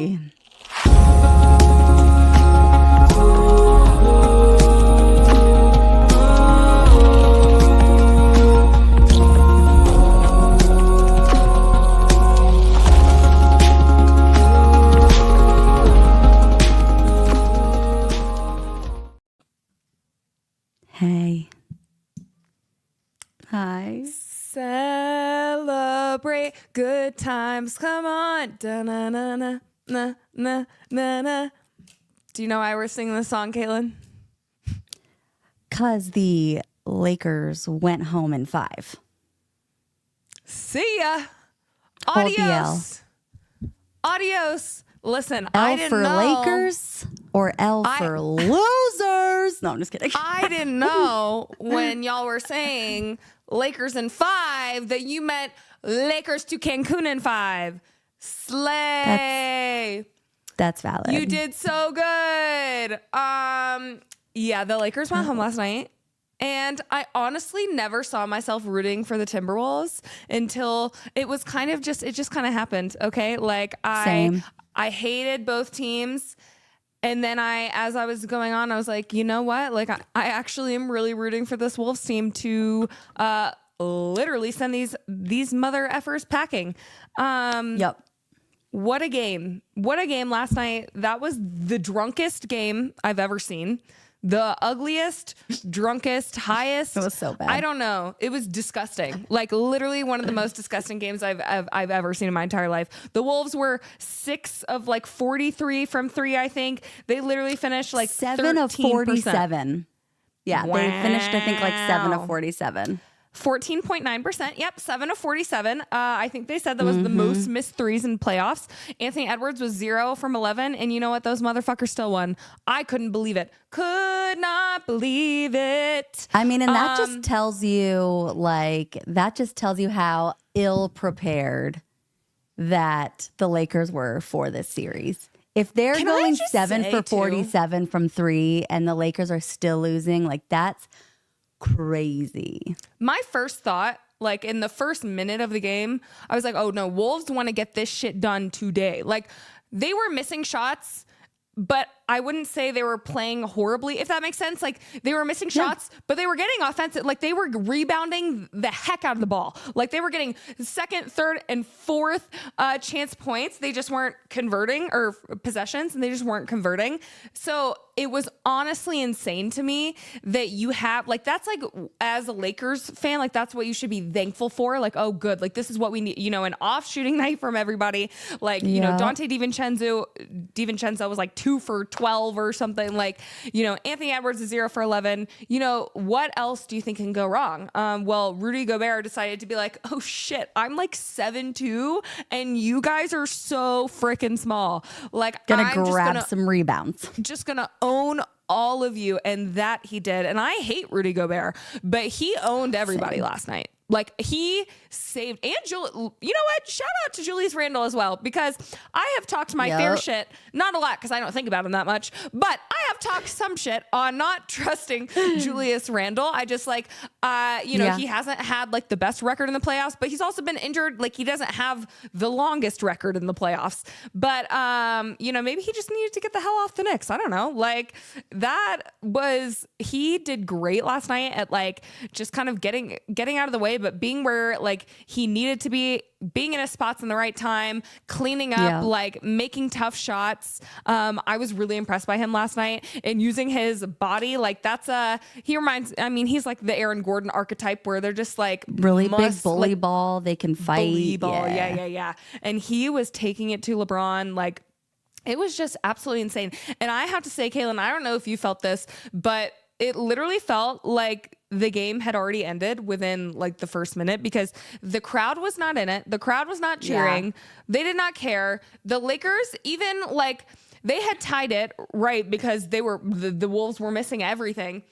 everybody. Hey. Hi. Celebrate good times. Come on. Da-na-na-na, na-na-na-na. Do you know why we're singing this song, Caitlin? Because the Lakers went home in 5. See ya. Hold the L. Adios. Adios. Listen, L I didn't for know. Lakers or L for losers? No, I'm just kidding. I didn't know when y'all were saying Lakers in 5 that you meant Lakers to Cancun in 5. Slay. That's valid. You did so good. Yeah, the Lakers went home last night. And I honestly never saw myself rooting for the Timberwolves until it was kind of just, it just kind of happened. Okay. Like Same. I hated both teams. And then as I was going on, I was like, you know what? Like I actually am really rooting for this Wolves team to literally send these mother effers packing. Yep. What a game. What a game last night. That was the drunkest game I've ever seen. The ugliest, drunkest, highest. It was so bad. I don't know. It was disgusting. Like literally one of the most disgusting games I've ever seen in my entire life. The Wolves were 6 of like 43 from 3, I think. They literally finished like 7 of 47. Yeah, Wow. they finished, I think, like 7 of 47. 14.9%. Yep, 7 of 47. I think they said that was the most missed threes in playoffs. Anthony Edwards was 0 from 11. And you know what? Those motherfuckers still won. I couldn't believe it. Could not believe it. I mean, and that just tells you, how ill prepared that the Lakers were for this series. If they're Can I going just 7 say, for too? 47 from 3 and the Lakers are still losing, like that's crazy. My first thought, like in the first minute of the game, I was like, oh no, Wolves want to get this shit done today. Like they were missing shots, but I wouldn't say they were playing horribly, if that makes sense. Like they were missing shots, but they were getting offensive. Like they were rebounding the heck out of the ball. Like they were getting second, third, and fourth chance points. They just weren't converting, or possessions, and they just weren't converting. So it was honestly insane to me that you have, like, that's like, as a Lakers fan, like that's what you should be thankful for. Like, oh good, like this is what we need, you know, an off shooting night from everybody. Like, you know, Dante DiVincenzo was like 2 for 12 or something. Like, you know, Anthony Edwards is 0 for 11. You know, what else do you think can go wrong? Well, Rudy Gobert decided to be like, oh shit, I'm like 7'2", and you guys are so freaking small. Like, Gonna grab some rebounds. Just gonna own all of you. And that he did. And I hate Rudy Gobert, but he owned everybody last night. Like he saved, and you know what? Shout out to Julius Randle as well, because I have talked my fair shit, not a lot because I don't think about him that much, but I have talked some shit on not trusting Julius Randle. I just like, you know, he hasn't had like the best record in the playoffs, but he's also been injured. Like he doesn't have the longest record in the playoffs, but you know, maybe he just needed to get the hell off the Knicks. I don't know. Like he did great last night at like just kind of getting out of the way, but being where like he needed to be, being in his spots in the right time, cleaning up, like making tough shots. I was really impressed by him last night, and using his body. Like he reminds, I mean, he's like the Aaron Gordon archetype, where they're just like really big bully ball. They can fight. Bully ball. Yeah. And he was taking it to LeBron. Like it was just absolutely insane. And I have to say, Kaylin, I don't know if you felt this, but it literally felt like the game had already ended within like the first minute, because the crowd was not in it. The crowd was not cheering. Yeah. They did not care. The Lakers, even like they had tied it, right? Because they were, the Wolves were missing everything.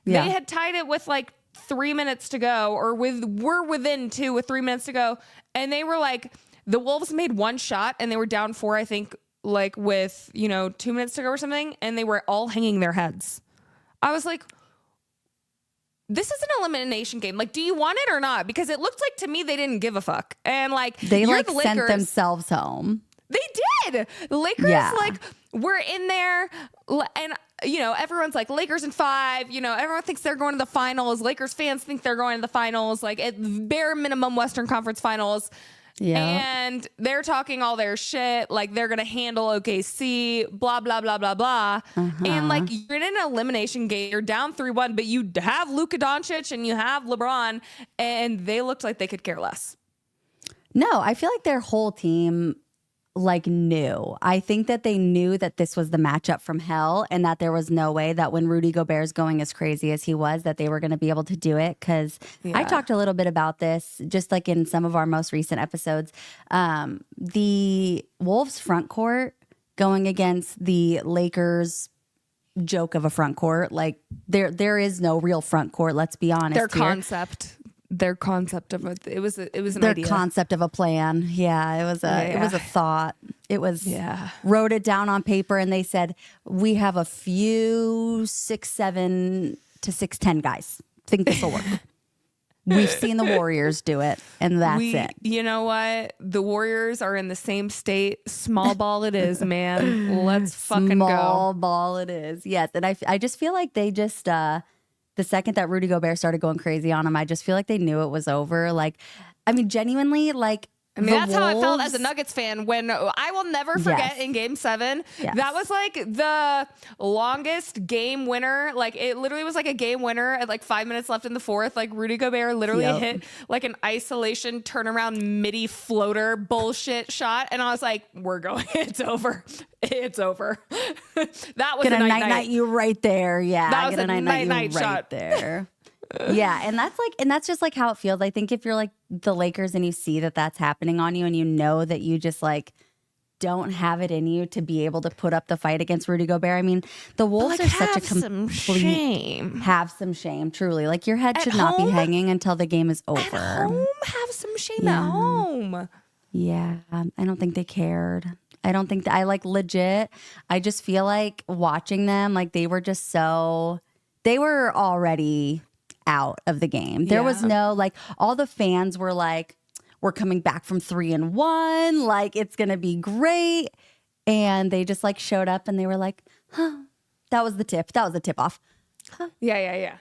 Yeah. They had tied it with like 3 minutes to go, or we're within 2 with 3 minutes to go. And they were like, the Wolves made one shot and they were down 4, I think, like with, you know, 2 minutes to go or something. And they were all hanging their heads. I was like, this is an elimination game. Like, do you want it or not? Because it looked like to me they didn't give a fuck. And like they like sent themselves home. They did. The Lakers Yeah. like were in there, and everyone's like Lakers in 5. Everyone thinks they're going to the finals. Lakers fans think they're going to the finals, like at bare minimum Western Conference Finals. Yeah. And they're talking all their shit, like they're gonna handle OKC, blah blah blah blah blah. And like you're in an elimination game, you're down 3-1, but you have Luka Doncic and you have LeBron, and they looked like they could care less. No, I feel like their whole team like knew. I think that they knew that this was the matchup from hell, and that there was no way that when Rudy Gobert's going as crazy as he was, that they were going to be able to do it. Because I talked a little bit about this just like in some of our most recent episodes. The Wolves front court going against the Lakers joke of a front court, like there is no real front court, let's be honest. Their concept of it was an their idea. concept of a plan. Yeah, it was a thought. It was wrote it down on paper, and they said we have a few 6'7" to 6'10" guys. Think this will work. We've seen the Warriors do it, and that's it. You know what? The Warriors are in the same state. Small ball it is, man. Let's fucking go. Small ball it is. Yes, and I just feel like they just the second that Rudy Gobert started going crazy on him, I just feel like they knew it was over. Like, I mean, genuinely, like. I mean, that's how I felt as a Nuggets fan when I will never forget in Game 7. Yes. That was like the longest game winner. Like it literally was like a game winner at like 5 minutes left in the fourth. Like Rudy Gobert literally hit like an isolation turnaround midi floater bullshit shot. And I was like, we're going. It's over. It's over. That was get a night you right there. Yeah. That was get a night shot right there. Yeah, and that's just like how it feels. I think if you're like the Lakers and you see that that's happening on you, and you know that you just like don't have it in you to be able to put up the fight against Rudy Gobert. I mean, the Wolves are such a complete have some shame. Truly, like your head should not be hanging until the game is over. At home, have some shame at home. Yeah, I don't think they cared. I don't think I like legit. I just feel like watching them, like they were just they were already out of the game. There was no like all the fans were like, we're coming back from 3-1, like it's gonna be great. And they just like showed up and they were like, huh, that was the tip off. Huh. Yeah.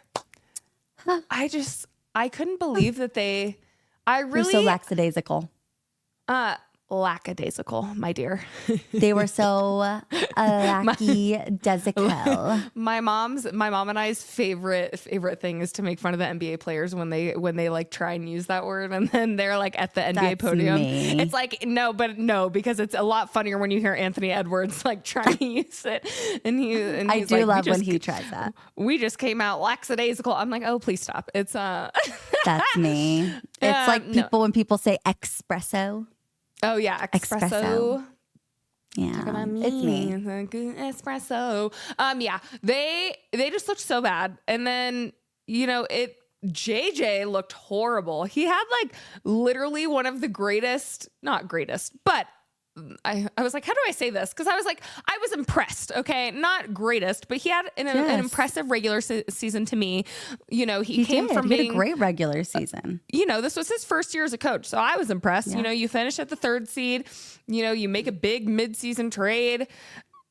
Huh. I couldn't believe that they're so lackadaisical. Lackadaisical, my dear. They were so lackadaisical. My mom and I's favorite thing is to make fun of the NBA players when they like try and use that word, and then they're like at the NBA podium. Me. It's like no, because it's a lot funnier when you hear Anthony Edwards like trying to use it, and I do love when he tries that. We just came out lackadaisical. I'm like, oh, please stop. It's That's me. It's like when people say espresso. Oh yeah, espresso. Yeah, it's me. Espresso. Yeah, they just looked so bad, and then JJ looked horrible. He had like literally one of the not greatest, but I was like, how do I say this? Because I was like, I was impressed. Okay, not greatest, but he had an impressive regular season to me. He came from being a great regular season. This was his first year as a coach, so I was impressed. Yeah. You finish at the 3rd seed. You make a big mid-season trade,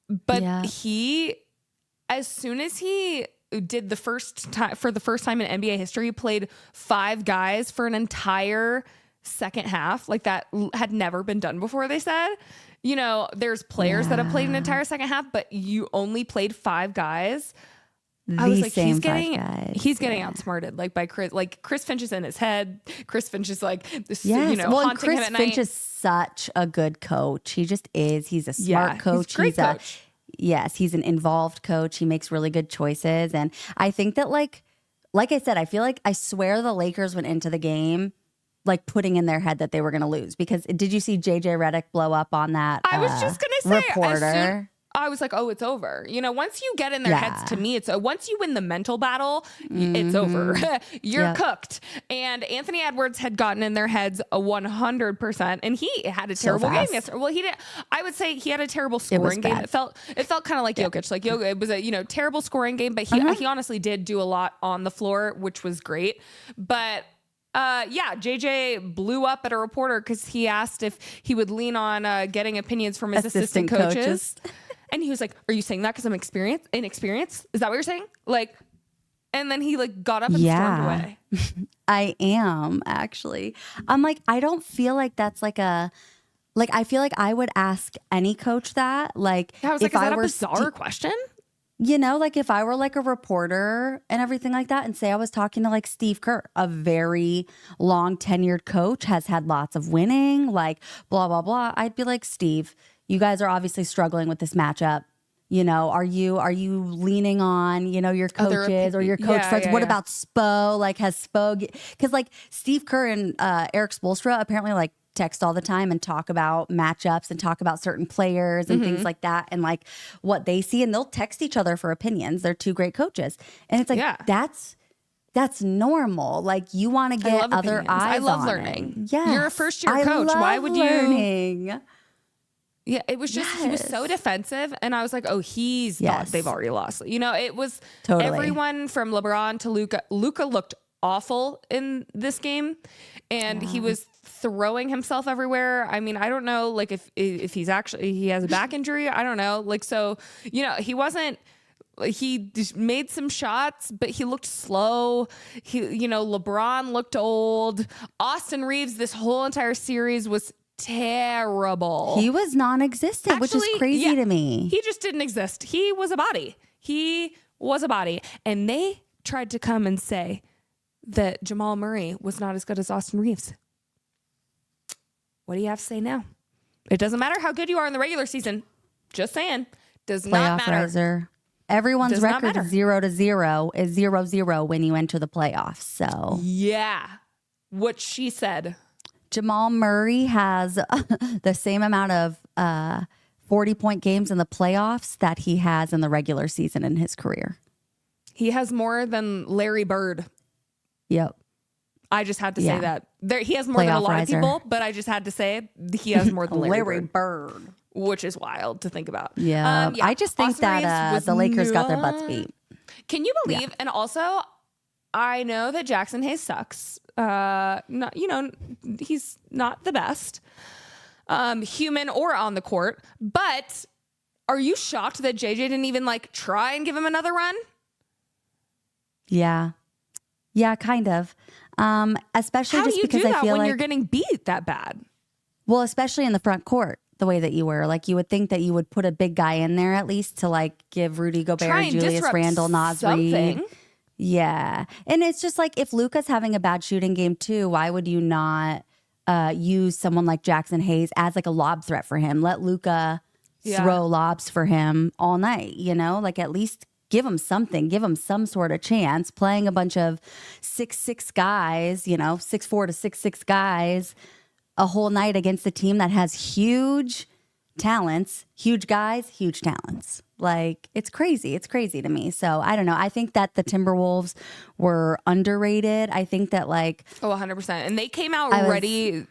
but he, as soon as he did for the first time in NBA history, played 5 guys for an entire second half. Like that had never been done before, they said. There's players that have played an entire second half, but you only played 5 guys. I was like, he's getting outsmarted like by Chris. Like Chris Finch is in his head. Chris Finch is like haunting Chris him at Finch night. is such a good coach. He just is. He's a smart coach. He's a great coach. Yes, he's an involved coach. He makes really good choices. And I think that like I said, I feel like I swear the Lakers went into the game like putting in their head that they were going to lose, because did you see JJ Redick blow up on that? I was just going to say, reporter. I was like, oh, it's over. Once you get in their heads, to me, once you win the mental battle, it's over. You're cooked. And Anthony Edwards had gotten in their heads 100%, and he had a terrible game yesterday. Well, he did. I would say he had a terrible scoring game. It felt kind of like Jokic. Like Jokic, it was a terrible scoring game, but he honestly did do a lot on the floor, which was great. But Yeah, JJ blew up at a reporter because he asked if he would lean on getting opinions from his assistant coaches. And he was like, "Are you saying that because I'm inexperienced? Is that what you're saying?" Like, and then he like got up and stormed away. I am actually. I'm like, I don't feel like that's like a. Like, I feel like I would ask any coach that. Like, I was like, is that a bizarre question? You know, like if I were like a reporter and everything like that, and say I was talking to like Steve Kerr, a very long tenured coach, has had lots of winning, like blah, blah, blah. I'd be like, Steve, you guys are obviously struggling with this matchup. You know, are you leaning on, you know, your coaches or your coach friends? What about Spo? Like, has Spo, because like Steve Kerr and Eric Spoelstra apparently like text all the time and talk about matchups and talk about certain players and things like that and like what they see, and they'll text each other for opinions. They're two great coaches, and it's like that's normal. Like, you want to get other eyes. I love on learning. Yeah, you're a first year coach. Why would you? Learning. Yeah, it was just he was so defensive, and I was like, oh, thought they've already lost. You know, it was everyone from LeBron to Luka. Luka looked awful in this game, and he was throwing himself everywhere. I mean, I don't know, like if he has a back injury. I don't know. Like, so, you know, he just made some shots, but he looked slow. LeBron looked old. Austin Reeves, this whole entire series was terrible. He was non-existent, which is crazy to me. He just didn't exist. He was a body. And they tried to come and say that Jamal Murray was not as good as Austin Reeves. What do you have to say now? It doesn't matter how good you are in the regular season. Just saying. Does not matter. Riser. Everyone's record is 0-0 is 0-0 when you enter the playoffs. So yeah, what she said. Jamal Murray has the same amount of 40-point games in the playoffs that he has in the regular season in his career. He has more than Larry Bird. Yep. I just had to say that. He has more than a lot of people, but I just had to say he has more than Larry Bird. Which is wild to think about. Yeah. I just think Austin that the Lakers got their butts beat. Can you believe? Yeah. And also, I know that Jackson Hayes sucks. He's not the best human or on the court. But are you shocked that JJ didn't even like try and give him another run? Yeah. Yeah, kind of. Especially just because I feel when like you're getting beat that bad. Well, especially in the front court, the way that you were. Like, you would think that you would put a big guy in there at least to like give Rudy Gobert, Julius Randle, Naz Reid. Yeah. And it's just like, if Luka's having a bad shooting game too, why would you not use someone like Jackson Hayes as like a lob threat for him? Let Luka throw lobs for him all night, you know? Like, at least give him something, give him some sort of chance. Playing a bunch of 6'6" guys, 6'4" to 6'6" guys a whole night against a team that has huge talents, huge guys, huge talents. Like, it's crazy. It's crazy to me. So I don't know. I think that the Timberwolves were underrated. I think that 100%. And they came out ready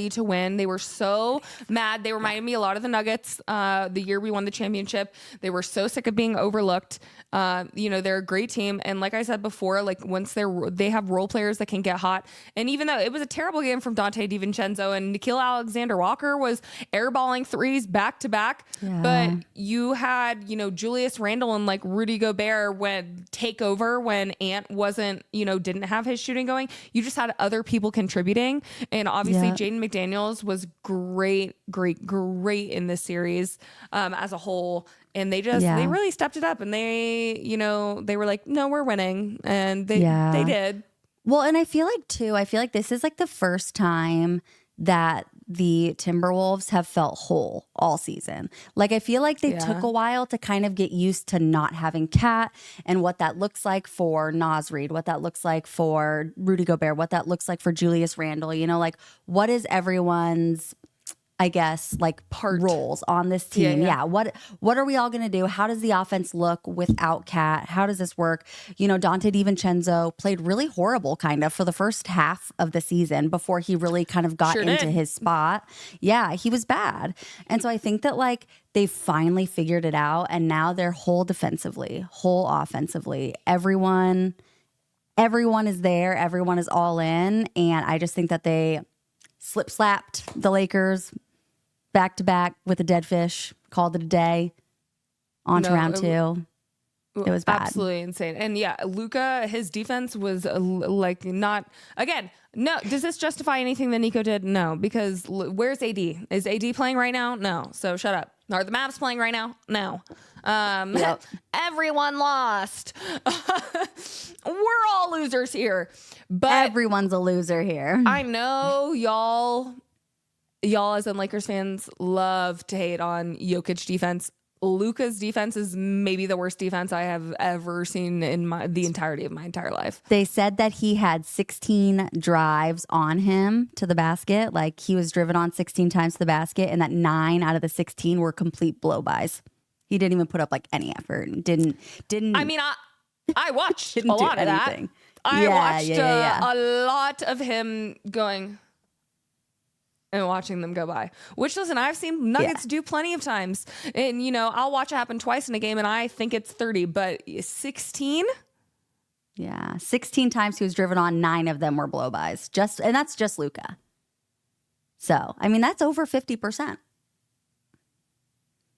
to win. They were so mad. They reminded me a lot of the Nuggets the year we won the championship. They were so sick of being overlooked. They're a great team. And like I said before, like, once they have role players that can get hot. And even though it was a terrible game from Dante DiVincenzo and Nickeil Alexander-Walker was airballing threes back to back, but you had Julius Randle and like Rudy Gobert take over when Ant wasn't, didn't have his shooting going. You just had other people contributing. And obviously Jaden McDaniels was great in this series as a whole. And they really stepped it up, and they were like, no, we're winning. And they did. Well, and I feel like this is like the first time that the Timberwolves have felt whole all season. Like, I feel like they took a while to kind of get used to not having Cat and what that looks like for Naz Reid, what that looks like for Rudy Gobert, what that looks like for Julius Randle. Like, what is everyone's, I guess, like, part roles on this team? Yeah. What are we all going to do? How does the offense look without Cat? How does this work? Dante DiVincenzo played really horrible kind of for the first half of the season before he really kind of got into his spot. Yeah, he was bad. And so I think that like they finally figured it out, and now they're whole defensively, whole offensively. Everyone everyone is there. Everyone is all in. And I just think that they slip-slapped the Lakers back-to-back with a dead fish, called it a day, on to round two. It was bad. Absolutely insane. And yeah, Luka, his defense was like not, again, no. Does this justify anything that Nico did? No, because where's AD? Is AD playing right now? No. So shut up. Are the Mavs playing right now? No. Yep. Everyone lost. We're all losers here. But Everyone's a loser here. I know y'all as in Lakers fans love to hate on Jokic defense. Luka's defense is maybe the worst defense I have ever seen in the entirety of my entire life. They said that he had 16 drives on him to the basket. Like he was driven on 16 times to the basket, and that 9 out of the 16 were complete blow-bys. He didn't even put up like any effort. Didn't. I mean, I watched a lot of that. I watched a lot of him going and watching them go by, which listen, I've seen Nuggets do plenty of times, and I'll watch it happen twice in a game and I think it's 30, but 16. Yeah, 16 times he was driven on, 9 of them were blow-bys. And that's just Luka. So, I mean, that's over 50%.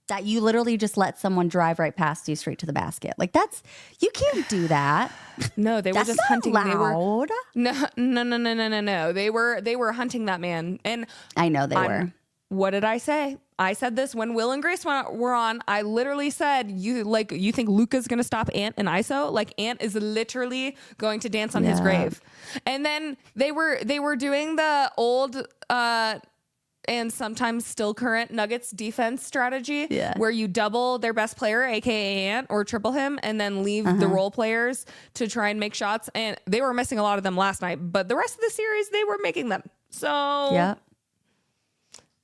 That you literally just let someone drive right past you straight to the basket. Like you can't do that. No, they were just hunting. Loud. No. They were hunting that man. And I know they were. What did I say? I said this when Will and Grace were on. I literally said, you think Luka's going to stop Ant and ISO? Like Ant is literally going to dance on his grave. And then they were doing the old, and sometimes still current Nuggets defense strategy where you double their best player, aka Ant, or triple him, and then leave the role players to try and make shots. And they were missing a lot of them last night, but the rest of the series they were making them. So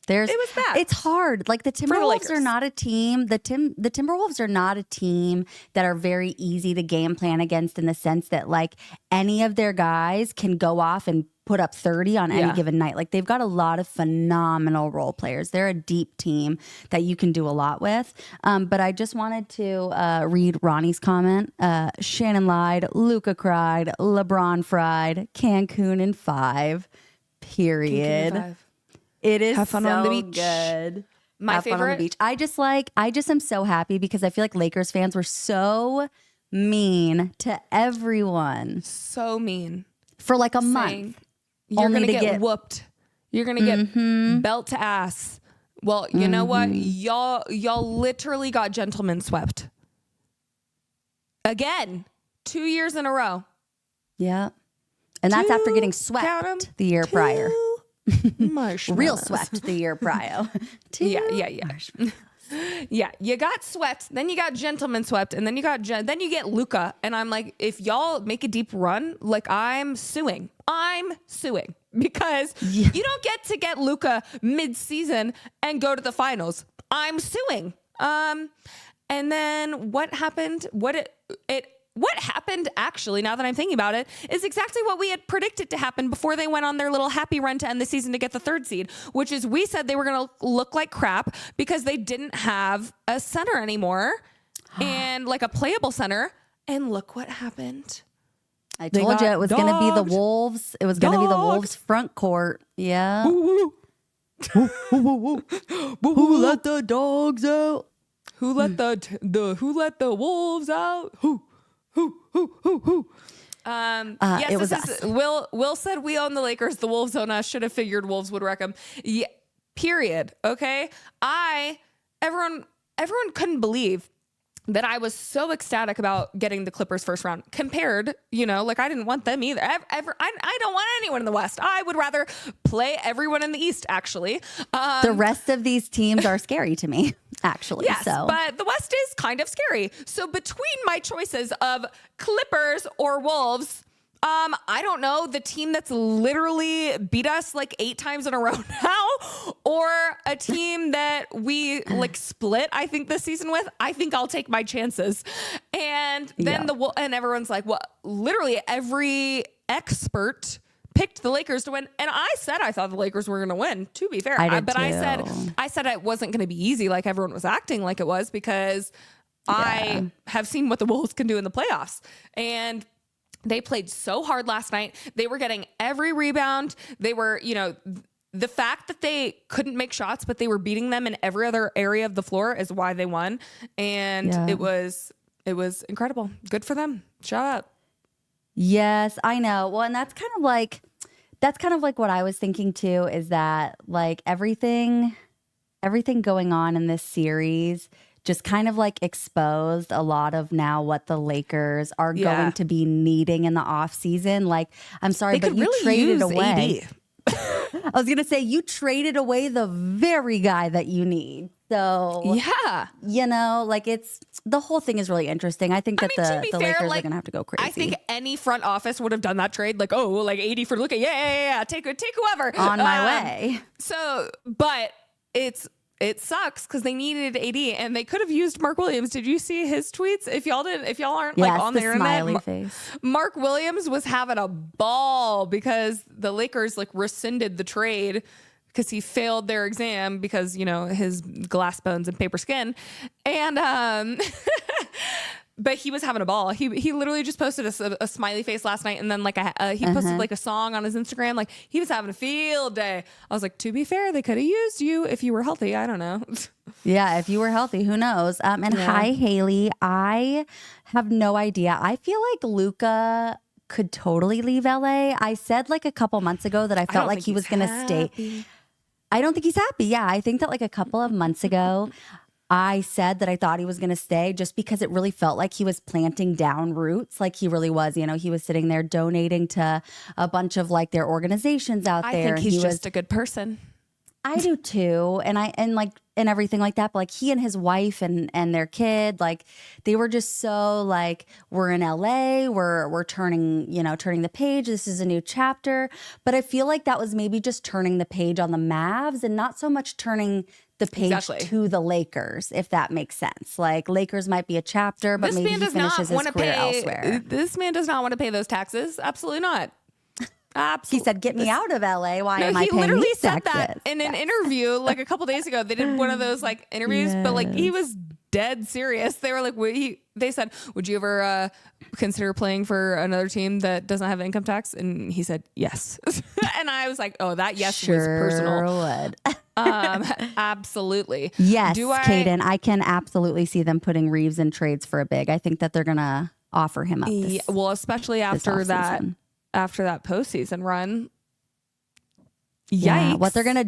it was bad. It's hard. Like the Timberwolves are not a team. The Timberwolves are not a team that are very easy to game plan against, in the sense that like any of their guys can go off and put up 30 on any given night. Like they've got a lot of phenomenal role players. They're a deep team that you can do a lot with. But I just wanted to read Ronnie's comment. Shannon lied, Luka cried, LeBron fried, Cancun in 5. Period. Cancun in 5. It is Have fun so on the beach. good. My Have favorite. fun on the beach. I just am so happy because I feel like Lakers fans were so mean to everyone So mean. for like a month. You're going to get whooped. You're going to get belt to ass. Well, you know what? Y'all literally got gentlemen swept. Again, 2 years in a row. Yeah. And that's after getting swept the year prior. Real swept the year prior. Yeah, you got swept, then you got gentlemen swept, and then you get Luka. And I'm like, if y'all make a deep run, like I'm suing because you don't get Luka mid-season and go to the finals. I'm suing. And then what happened? What happened, actually, now that I'm thinking about it, is exactly what we had predicted to happen before they went on their little happy run to end the season to get the 3rd seed, which is we said they were going to look like crap because they didn't have a center anymore and like a playable center. And look what happened. I told you it was going to be the Wolves. It was going to be the Wolves front court. Yeah. Who let the dogs out? Who let the wolves out? Who? Yes, it was us. Will said we own the Lakers. The Wolves own us. Should have figured Wolves would wreck them. Yeah, period. Okay. Everyone couldn't believe that I was so ecstatic about getting the Clippers first round compared, like I didn't want them either. I don't want anyone in the West. I would rather play everyone in the East, actually. The rest of these teams are scary to me, actually. Yes, but the West is kind of scary. So between my choices of Clippers or Wolves, I don't know, the team that's literally beat us like 8 times in a row now, or a team that we like split, I think, this season with, I think I'll take my chances. And then and everyone's like, well, literally every expert picked the Lakers to win. And I said I thought the Lakers were going to win, to be fair. I said it wasn't going to be easy like everyone was acting like it was, because I have seen what the Wolves can do in the playoffs. And They played so hard last night. They were getting every rebound. They were, the fact that they couldn't make shots, but they were beating them in every other area of the floor is why they won. And it was incredible. Good for them. Shout out. Yes, I know. Well, and that's kind of like what I was thinking too, is that like everything going on in this series just kind of like exposed a lot of now what the Lakers are going to be needing in the off season. Like, I'm sorry, but you really traded away. I was going to say, you traded away the very guy that you need. So, like the whole thing is really interesting. I think that the Lakers are going to have to go crazy. I think any front office would have done that trade. Like, like 80 for Luka. Yeah. Take whoever. On my way. So, but it sucks because they needed AD and they could have used Mark Williams. Did you see his tweets? If y'all aren't like on the internet, face. Mark Williams was having a ball because the Lakers like rescinded the trade because he failed their exam because, his glass bones and paper skin. And, but he was having a ball. He literally just posted a smiley face last night, and then like he posted like a song on his Instagram. Like he was having a field day. I was like, to be fair, they could have used you if you were healthy. I don't know. Yeah, if you were healthy, who knows? Hi, Haley. I have no idea. I feel like Luka could totally leave LA. I said like a couple months ago that I felt like he was going to stay. I don't think he's happy. Yeah, I think that like a couple of months ago, I said that I thought he was going to stay just because it really felt like he was planting down roots. Like he really was, he was sitting there donating to a bunch of like their organizations out there. I think he's just a good person. I do too. And everything like that. But like he and his wife and their kid, like they were just so like, we're in LA, we're turning the page. This is a new chapter. But I feel like that was maybe just turning the page on the Mavs and not so much turning the page to the Lakers, if that makes sense. Like Lakers might be a chapter, but maybe he finishes his career elsewhere. This man does not want to pay those taxes. Absolutely not. Absolutely. He said, "Get me out of LA. Why am I paying these taxes?" He literally said that in an interview like a couple days ago. They did one of those like interviews, but like he was dead serious. They were like, they said, "Would you ever consider playing for another team that doesn't have income tax?" And he said, "Yes." And I was like, "Oh, that yes was personal." Would. Absolutely. Yes, Kaden, I can absolutely see them putting Reeves in trades for a big. I think that they're gonna offer him up. Well, especially after that. After that postseason run. Yikes. Yeah, what they're gonna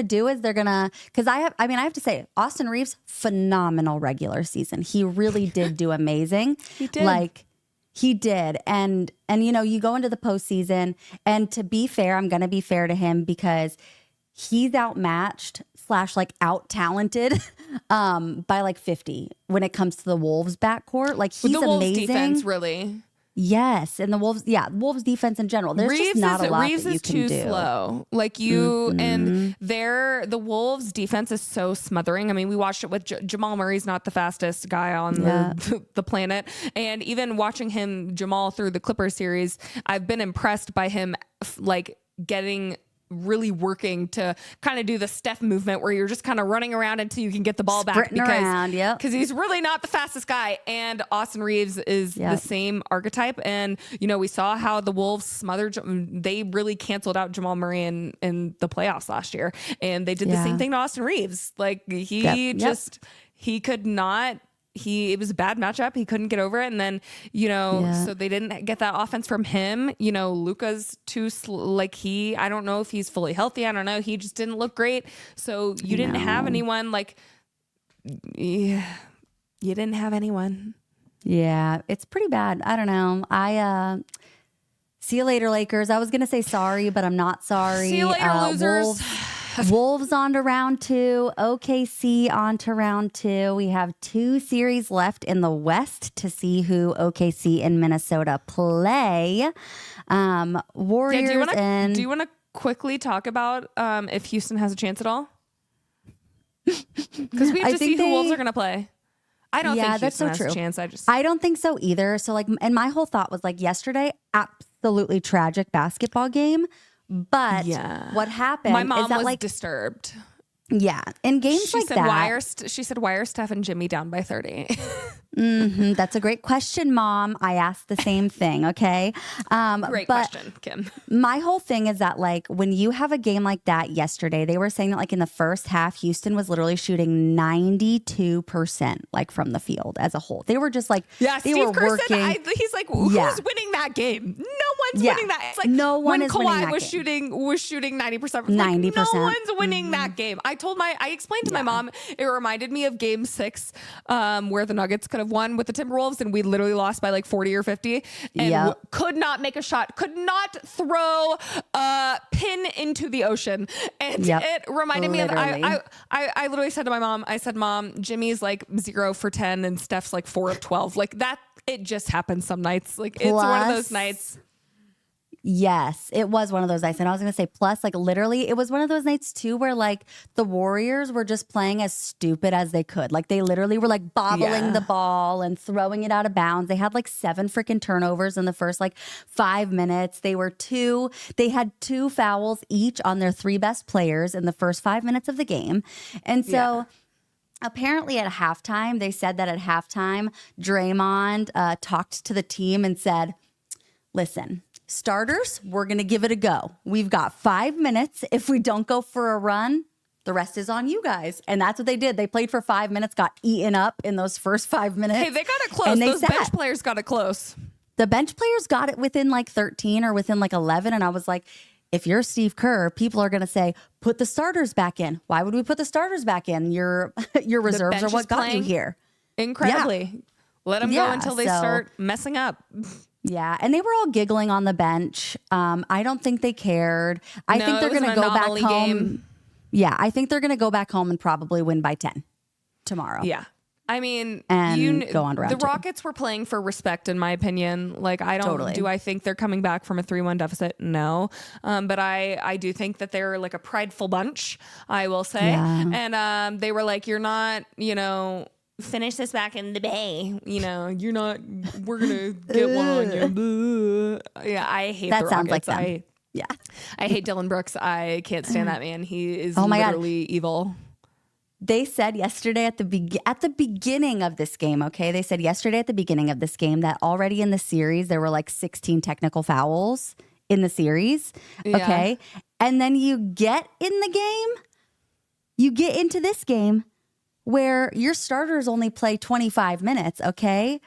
do is they're gonna, because I have to say, Austin Reeves, phenomenal regular season. He really did do amazing. He did. He did. And you go into the postseason, and to be fair, I'm gonna be fair to him because he's outmatched / like out talented by like 50 when it comes to the Wolves backcourt. Like he's the Wolves amazing. Defense, really. Yes, and the Wolves defense in general. There's just not a lot Reeves that you is can too do. slow. Like and the Wolves defense is so smothering. I mean, we watched it with Jamal Murray's not the fastest guy on the planet, and even watching him Jamal through the Clippers series, I've been impressed by him like getting really working to kind of do the Steph movement where you're just kind of running around until you can get the ball back because he's really not the fastest guy. And Austin Reeves is the same archetype. And, we saw how the Wolves smothered. They really canceled out Jamal Murray in the playoffs last year. And they did the same thing to Austin Reeves. Like he could not. It was a bad matchup. He couldn't get over it. And then, so they didn't get that offense from him. Luka's too, I don't know if he's fully healthy. I don't know. He just didn't look great. So you didn't have anyone you didn't have anyone. Yeah, it's pretty bad. I don't know. See you later, Lakers. I was going to say sorry, but I'm not sorry. See you later, losers. Wolves on to round 2, OKC on to round 2. We have 2 series left in the West to see who OKC and Minnesota play. Warriors do you want to quickly talk about if Houston has a chance at all? Because we have to see who Wolves are going to play. I don't think Houston has a chance. I don't think so either. So and my whole thought was yesterday, absolutely tragic basketball game. But what happened? My mom is that was disturbed. Yeah. In games She like said, that. she said, why are Steph and Jimmy down by 30? That's a great question, Mom. I asked the same thing. Okay. Great but question, Kim. my whole thing is that, like, when you have a game like that yesterday, they were saying that, like, in the first half, Houston was literally shooting 92%, like, from the field as a whole. They were just like, Yeah, they Steve were Kerr working. said, he's like, who's Yeah. winning that game? No one's Yeah. winning that. It's like No one when is winning Kawhi that was game. shooting 90%. 90%. No one's winning that game. I explained to my mom, it reminded me of game 6, where the Nuggets could have won with the Timberwolves, and we literally lost by like 40 or 50 and could not make a shot, could not throw a pin into the ocean. And it reminded me of, I literally said to my mom, I said, Mom, Jimmy's like 0 for 10 and Steph's like 4 of 12. Like that, it just happens some nights. Like it's one of those nights. Yes, it was one of those nights. And I was going to say, plus, like, literally, it was one of those nights, too, where, like, the Warriors were just playing as stupid as they could. Like, they literally were, like, bobbling the ball and throwing it out of bounds. They had, like, 7 freaking turnovers in the first, like, 5 minutes. They had 2 fouls each on their 3 best players in the first 5 minutes of the game. And so... apparently at halftime, they said that at halftime, Draymond talked to the team and said, listen, starters, we're going to give it a go. We've got 5 minutes. If we don't go for a run, the rest is on you guys. And that's what they did. They played for 5 minutes, got eaten up in those first 5 minutes. Hey, they got it close. Those bench players got it close. The bench players got it within like 13 or within like 11. And I was like, if you're Steve Kerr, people are going to say, put the starters back in. Why would we put the starters back in? Your reserves are what got you here. Incredibly. Yeah. Let them go until they start messing up. Yeah, and they were all giggling on the bench. I don't think they cared. I think they're going to go back home. Yeah, I think they're going to go back home and probably win by 10 tomorrow. Yeah. I mean, go on to round 2. Rockets were playing for respect, in my opinion. Like, do I think they're coming back from a 3-1 deficit? No. But I do think that they're like a prideful bunch, I will say. Yeah. And they were like, you're not, finish this back in the bay. You're not, we're going to get one on you. Yeah, I hate that. Sounds like them. I hate Dylan Brooks. I can't stand that man. He is literally evil. They said yesterday at the beginning of this game, okay? They said yesterday at the beginning of this game that already in the series, there were like 16 technical fouls in the series, okay? Yeah. And then you get into this game where your starters only play 25 minutes, okay?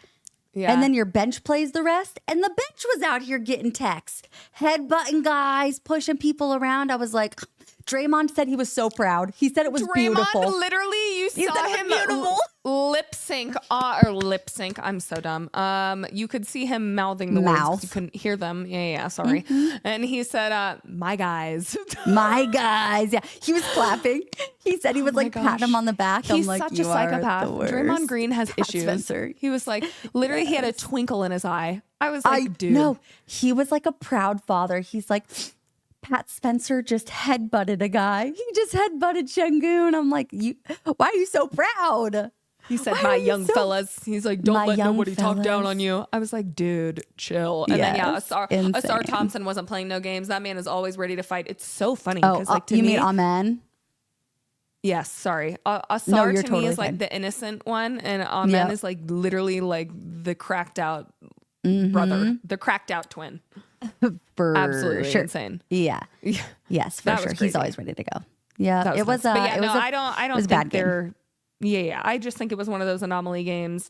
Yeah. And then your bench plays the rest. And the bench was out here getting text, headbutting guys, pushing people around. I was like... Draymond said he was so proud. He said it was beautiful. Draymond, literally, you saw him lip sync. I'm so dumb. You could see him mouthing the words. You couldn't hear them. Yeah, sorry. Mm-hmm. And he said, my guys. My guys. Yeah, he was clapping. He said he was patting him on the back. He's such a psychopath. Draymond Green has issues. Spencer. He was like, literally, he had a twinkle in his eye. I was like, dude. No, he was like a proud father. He's like... Pat Spencer just headbutted a guy. He just headbutted Şengün. I'm like, why are you so proud? He said, my young fellas. He's like, don't let nobody talk down on you. I was like, dude, chill. And then, Asar Thompson wasn't playing no games. That man is always ready to fight. It's so funny. You mean Amen? Yes, sorry. Asar to me is like the innocent one. And Amen is like literally like the cracked out brother, the cracked out twin. Absolutely insane. Yeah. Yes, for sure. He's always ready to go. Yeah. It was I don't think they're I just think it was one of those anomaly games.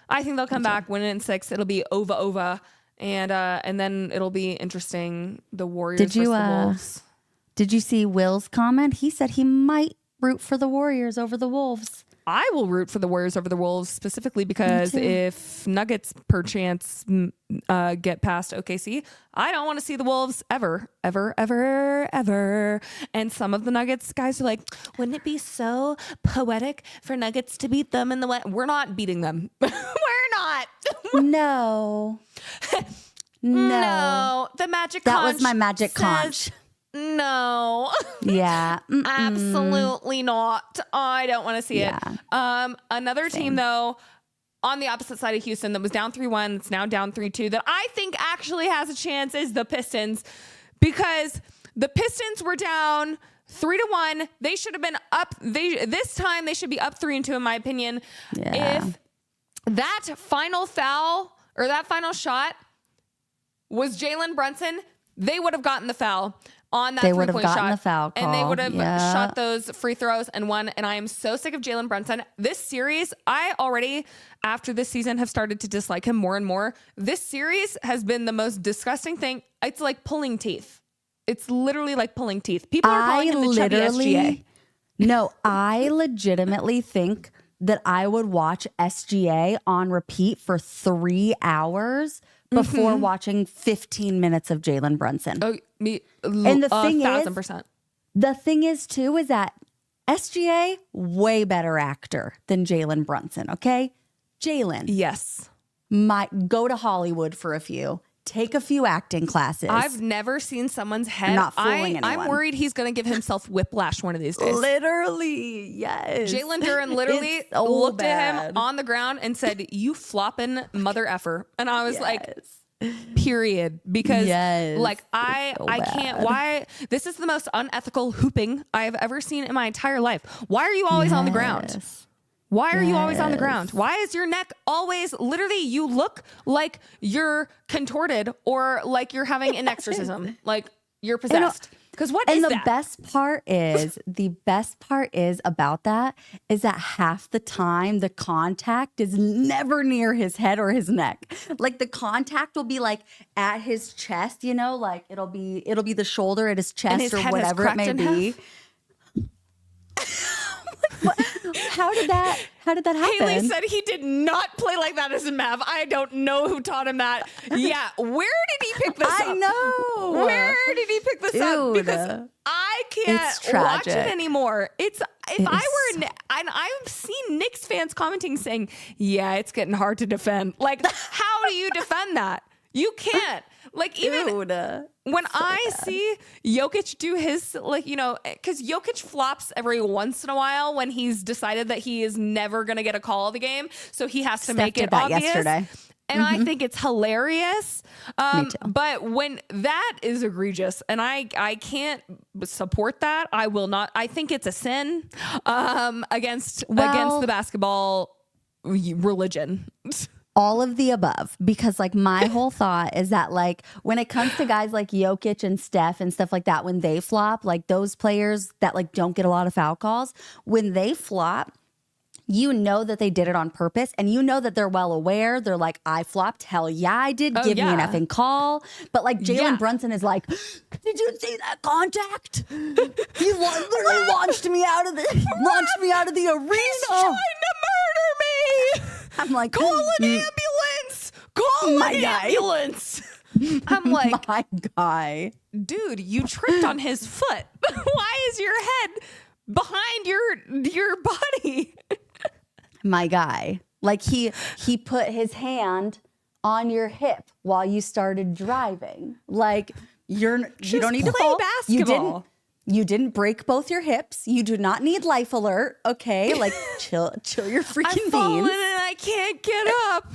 I think they'll come back, win it in 6. It'll be over. And then it'll be interesting. The Warriors versus the Wolves. Did you see Will's comment? He said he might root for the Warriors over the Wolves. I will root for the Warriors over the Wolves specifically because if Nuggets perchance get past OKC, I don't want to see the Wolves ever. And some of the Nuggets guys are like, wouldn't it be so poetic for Nuggets to beat them in the West? We're not beating them. We're not. No. No. The magic conch. That was my magic conch. No. Yeah. Absolutely not. I don't want to see it. Another team, though, on the opposite side of Houston that was down 3-1, it's now down 3-2, that I think actually has a chance is the Pistons, because the Pistons were down 3-1. They should have been up. This time they should be up 3-2 in my opinion. Yeah. If that final foul or that final shot was Jalen Brunson, they would have gotten the foul on that 3-point shot. Gotten the foul call. And they would have shot those free throws and won. And I am so sick of Jalen Brunson. This series, I already, after this season, have started to dislike him more and more. This series has been the most disgusting thing. It's like pulling teeth. It's literally like pulling teeth. People are calling him the chubby SGA. No, I legitimately think that I would watch SGA on repeat for 3 hours before watching 15 minutes of Jalen Brunson. Oh, me, and the thing 1,000%. The thing is, too, is that SGA, way better actor than Jalen Brunson, okay? Jalen. Yes. Might go to Hollywood for a few. Take a few acting classes. I've never seen someone's head. I'm not fooling anyone. I'm worried he's going to give himself whiplash one of these days. Literally, yes. Jalen Duren literally looked at him on the ground and said, "You flopping mother effer." And I was like, period. Because like I can't, why? This is the most unethical hooping I have ever seen in my entire life. Why are you always on the ground? Why are you always on the ground? Why is your neck always, literally, you look like you're contorted or like you're having an exorcism, like you're possessed. Because what is that? And the best part is about that is that half the time the contact is never near his head or his neck. Like the contact will be like at his chest, you know, like it'll be the shoulder at his chest or whatever it may be. How did that happen? Haley said he did not play like that as a Mav. I don't know who taught him that. Yeah, where did he pick this up? I know. Where did he pick this up? Because I can't watch it anymore. I've seen Knicks fans commenting saying, "Yeah, it's getting hard to defend." Like, how do you defend that? You can't. Like, even when I see Jokic do his, like, you know, because Jokic flops every once in a while when he's decided that he is never going to get a call of the game. So he has to make it obvious. Yesterday. And I think it's hilarious. Me too. But when that is egregious and I can't support that, I will not. I think it's a sin against the basketball religion. All of the above, because like my whole thought is that like when it comes to guys like Jokic and Steph and stuff like that, when they flop, like those players that like don't get a lot of foul calls, when they flop, you know that they did it on purpose and you know that they're well aware. They're like, I flopped. Hell yeah, I did. Give me an effing call. But like Jalen Brunson is like, did you see that contact? He literally launched me out of the arena. He's trying to murder me. I'm like, call an ambulance. Call an ambulance. I'm like, my guy. Dude, you tripped on his foot. Why is your head behind your body? My guy. Like he put his hand on your hip while you started driving. Like you don't need to play basketball. You didn't break both your hips. You do not need life alert. Okay, like chill your freaking beans. I've fallen and I can't get up.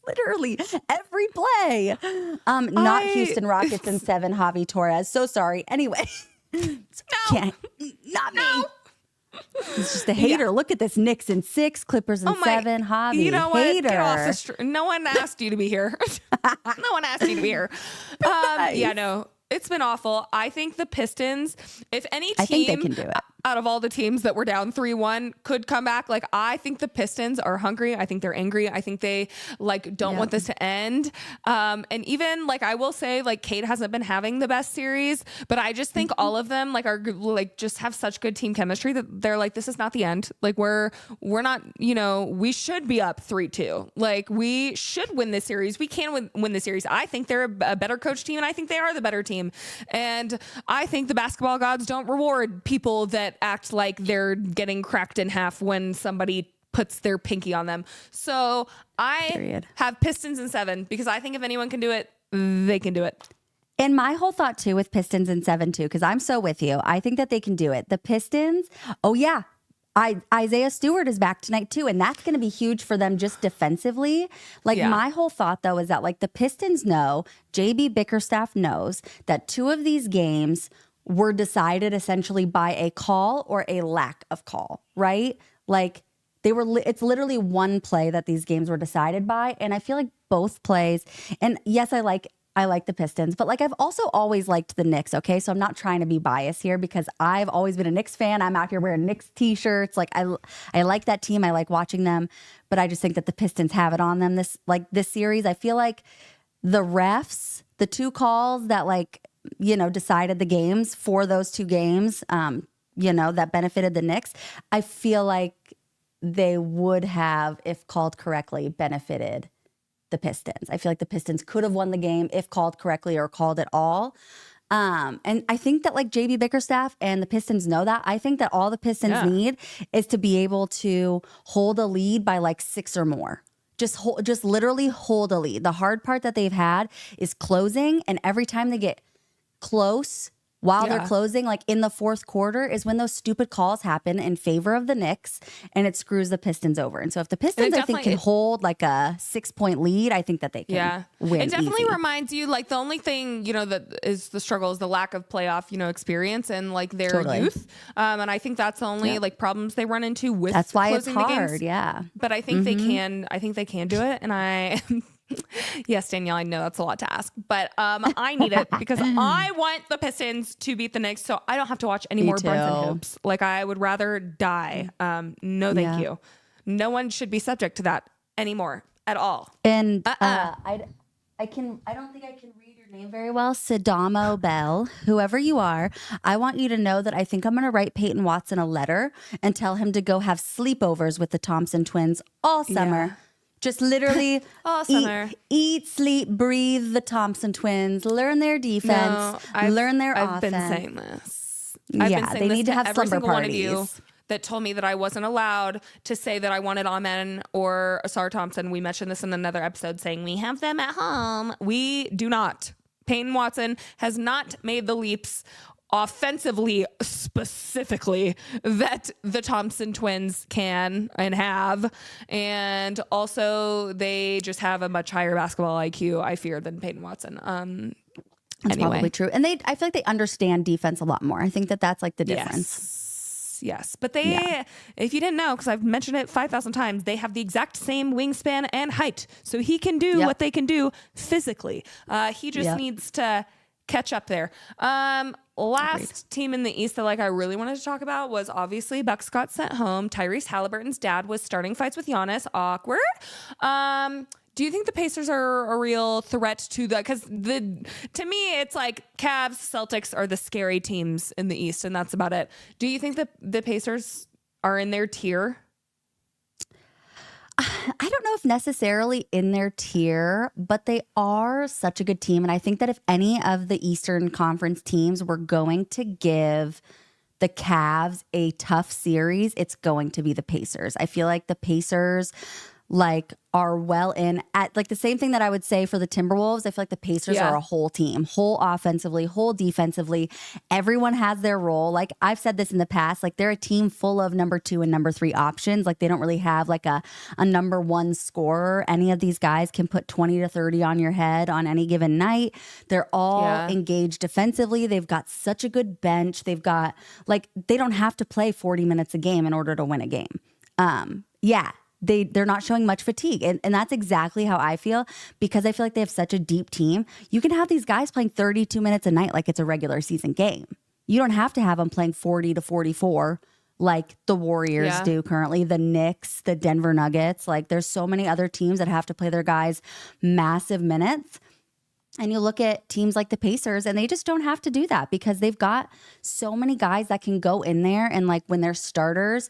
Literally every play. Not Houston Rockets in 7. Javi Torres. So sorry. Anyway, not me. He's just a hater. Look at this. Knicks in 6, Clippers in 7. Javi, you know what? Hater. Get off the no one asked you to be here. No one asked you to be here. Nice. Yeah, no. It's been awful. I think the Pistons, if any team I think they can do it. Out of all the teams that were down 3-1 could come back, like I think the Pistons are hungry. I think they're angry. I think they like don't want this to end. And even like I will say like Kate hasn't been having the best series, but I just think all of them like are like just have such good team chemistry that they're like, this is not the end. Like we're not, you know, we should be up 3-2. Like we should win this series. We can win the series. I think they're a better coach team and I think they are the better team. And I think the basketball gods don't reward people that act like they're getting cracked in half when somebody puts their pinky on them. So I have Pistons in 7 because I think if anyone can do it, they can do it. And my whole thought too with Pistons in 7 too, because I'm so with you. I think that they can do it. The Pistons, Isaiah Stewart is back tonight too, and that's going to be huge for them just defensively. Like my whole thought though is that like the Pistons know, JB Bickerstaff knows that 2 of these games were decided essentially by a call or a lack of call, right? Like they were, it's literally one play that these games were decided by. And I feel like both plays, and yes, I like the Pistons, but like I've also always liked the Knicks, okay? So I'm not trying to be biased here because I've always been a Knicks fan. I'm out here wearing Knicks t-shirts. Like I like that team. I like watching them, but I just think that the Pistons have it on them this series. I feel like the refs, the two calls that decided the games for those two games, that benefited the Knicks, I feel like they would have, if called correctly, benefited the Pistons. I feel like the Pistons could have won the game if called correctly or called at all. And I think that like JB Bickerstaff and the Pistons know that. I think that all the Pistons need is to be able to hold a lead by like 6 or more. Just literally hold a lead. The hard part that they've had is closing, and every time they get close while they're closing, like in the fourth quarter, is when those stupid calls happen in favor of the Knicks, and it screws the Pistons over. And so if the Pistons, I think, can hold like a 6-point lead, I think that they can win. It definitely easy. Reminds you, like the only thing, that is the struggle is the lack of playoff, experience and like their youth. And I think that's the only like problems they run into with that's why it's closing the hard. games. Yeah. But I think they can do it. And I yes, Danielle, I know that's a lot to ask, but I need it because I want the Pistons to beat the Knicks so I don't have to watch any more Brunson hoops. Like I would rather die. No, thank you. No one should be subject to that anymore at all. And I don't think I can read your name very well. Sadamo Bell, whoever you are, I want you to know that I think I'm going to write Peyton Watson a letter and tell him to go have sleepovers with the Thompson twins all summer. Yeah. Just literally all summer. Eat, sleep, breathe the Thompson twins, learn their defense, learn their offense. I've been saying this. They need to have every slumber single parties. One of you that told me that I wasn't allowed to say that I wanted Amen or Asar Thompson. We mentioned this in another episode saying we have them at home. We do not. Peyton Watson has not made the leaps offensively specifically that the Thompson twins can and have, and also they just have a much higher basketball IQ, I fear, than Peyton Watson. That's probably true, and I feel like they understand defense a lot more. I think that's like the difference. Yes, but if you didn't know, because I've mentioned it 5,000 times, they have the exact same wingspan and height, so he can do what they can do physically. He just needs to catch up there. Last team in the East that I really wanted to talk about was obviously Bucks got sent home. Tyrese Halliburton's dad was starting fights with Giannis. Awkward. Do you think the Pacers are a real threat to because to me it's like Cavs, Celtics are the scary teams in the East, and that's about it. Do you think that the Pacers are in their tier? I don't know if necessarily in their tier, but they are such a good team. And I think that if any of the Eastern Conference teams were going to give the Cavs a tough series, it's going to be the Pacers. I feel like the Pacers are well in at the same thing that I would say for the Timberwolves. I feel like the Pacers are a whole team, whole offensively, whole defensively. Everyone has their role. Like I've said this in the past, they're a team full of number 2 and number 3 options. They don't really have a number 1 scorer. Any of these guys can put 20 to 30 on your head on any given night. They're all engaged defensively. They've got such a good bench. They've got they don't have to play 40 minutes a game in order to win a game. They're not showing much fatigue. And that's exactly how I feel, because I feel like they have such a deep team. You can have these guys playing 32 minutes a night like it's a regular season game. You don't have to have them playing 40 to 44 like the Warriors do currently, the Knicks, the Denver Nuggets. There's so many other teams that have to play their guys massive minutes. And you look at teams like the Pacers, and they just don't have to do that because they've got so many guys that can go in there and when their starters,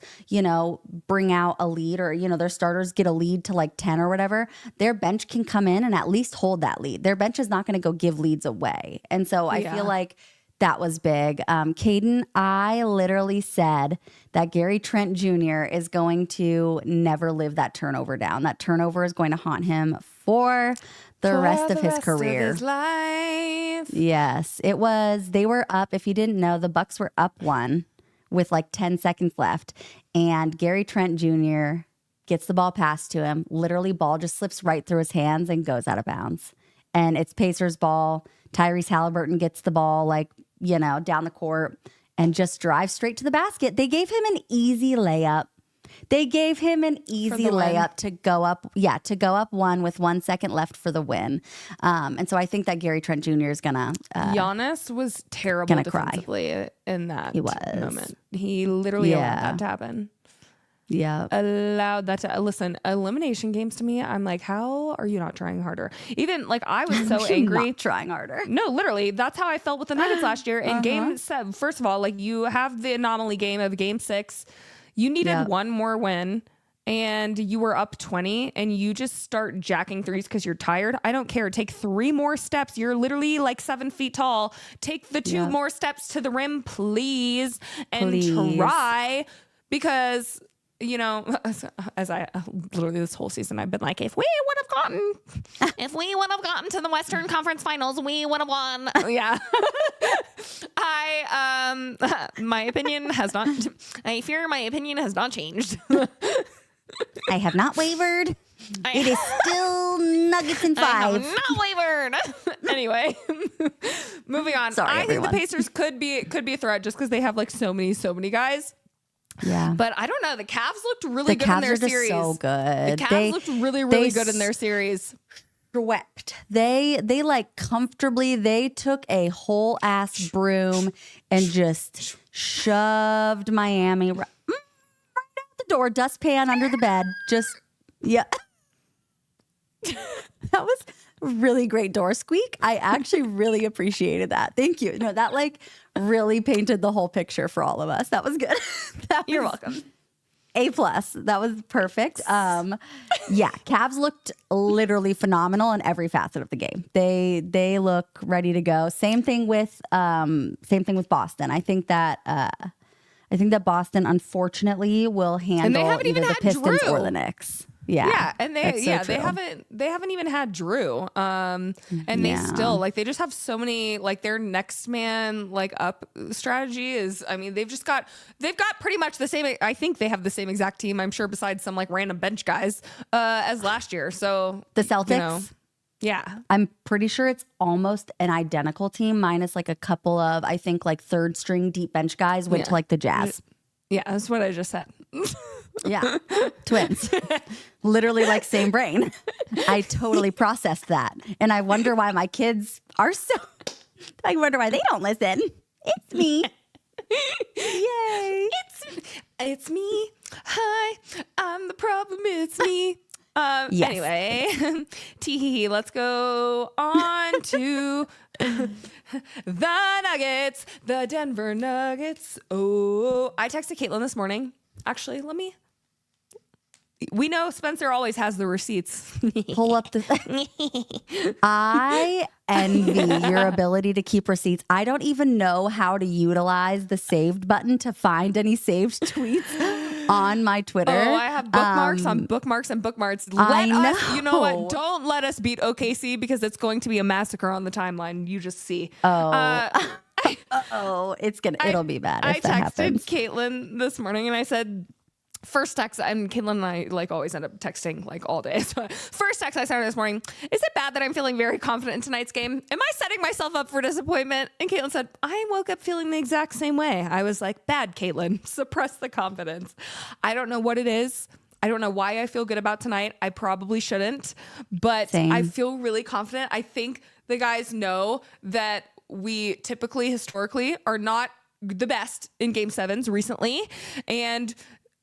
bring out a lead, or, their starters get a lead to 10 or whatever, their bench can come in and at least hold that lead. Their bench is not going to go give leads away. And so I feel like that was big. Caden, I literally said that Gary Trent Jr. is going to never live that turnover down. That turnover is going to haunt him for the rest of his career. Of his life. Yes, it was. They were up. If you didn't know, the Bucks were up 1 with 10 seconds left. And Gary Trent Jr. gets the ball passed to him. Literally, ball just slips right through his hands and goes out of bounds. And it's Pacers ball. Tyrese Halliburton gets the ball down the court and just drive straight to the basket. They gave him an easy layup. To go up, one with 1 second left for the win. And so I think that Gary Trent Jr. is gonna. Giannis was terrible defensively in that moment. He literally allowed that to happen. Yeah, allowed that to listen. Elimination games to me, I'm like, how are you not trying harder? Even like I was so angry, not trying harder. No, literally, that's how I felt with the Nuggets last year in Game 7. First of all, like you have the anomaly game of Game 6. You needed one more win, and you were up 20, and you just start jacking threes because you're tired. I don't care. Take 3 more steps. You're literally like 7 feet tall. Take the 2 more steps to the rim, please. Try, because. As I literally this whole season, I've been like, if we would have gotten to the Western Conference Finals, we would have won. Yeah. My opinion has not. I fear my opinion has not changed. I have not wavered. It is still Nuggets in 5. I have not wavered. Anyway, moving on. Sorry, I think the Pacers could be a threat just because they have like so many guys. Yeah, but I don't know. The Cavs looked really good in their series. So good. The Cavs looked really good in their series. Swept. They like comfortably. They took a whole ass broom and just shoved Miami right out the door, dustpan under the bed. Just that was a really great door squeak. I actually really appreciated that. Thank you. No, that like really painted the whole picture for all of us. That was good. You're welcome. A+. That was perfect. Cavs looked literally phenomenal in every facet of the game. They look ready to go. Same thing with Boston. I think that Boston unfortunately will handle either the Pistons or the Knicks. Yeah, and they haven't even had Drew, and they still like they just have so many like their next man like up strategy is. I mean, they've got pretty much the same. I think they have the same exact team. I'm sure besides some like random bench guys as last year. So the Celtics. I'm pretty sure it's almost an identical team minus like a couple of I think like third string deep bench guys went to like the Jazz. Yeah, that's what I just said. Yeah, twins. Literally like same brain. I totally processed that. And I wonder why my kids are I wonder why they don't listen. It's me. Yay. It's me. Hi, I'm the problem. It's me. Yes. Anyway, tee-hee-hee, let's go on to the Nuggets, the Denver Nuggets. Oh, I texted Caitlin this morning. Actually, we know Spencer always has the receipts. Pull up I envy your ability to keep receipts. I don't even know how to utilize the saved button to find any saved tweets on my Twitter. Oh, I have bookmarks on bookmarks and bookmarks. You know what? Don't let us beat OKC because it's going to be a massacre on the timeline. You just see. It'll be bad if that happens. I texted Caitlin this morning and I said, first text, and Caitlin and I like always end up texting like all day. So first text I started this morning, is it bad that I'm feeling very confident in tonight's game? Am I setting myself up for disappointment? And Caitlin said, I woke up feeling the exact same way. I was like, bad, Caitlin, suppress the confidence. I don't know what it is. I don't know why I feel good about tonight. I probably shouldn't, but Same. I feel really confident. I think the guys know that we typically, historically, are not the best in game 7s recently. And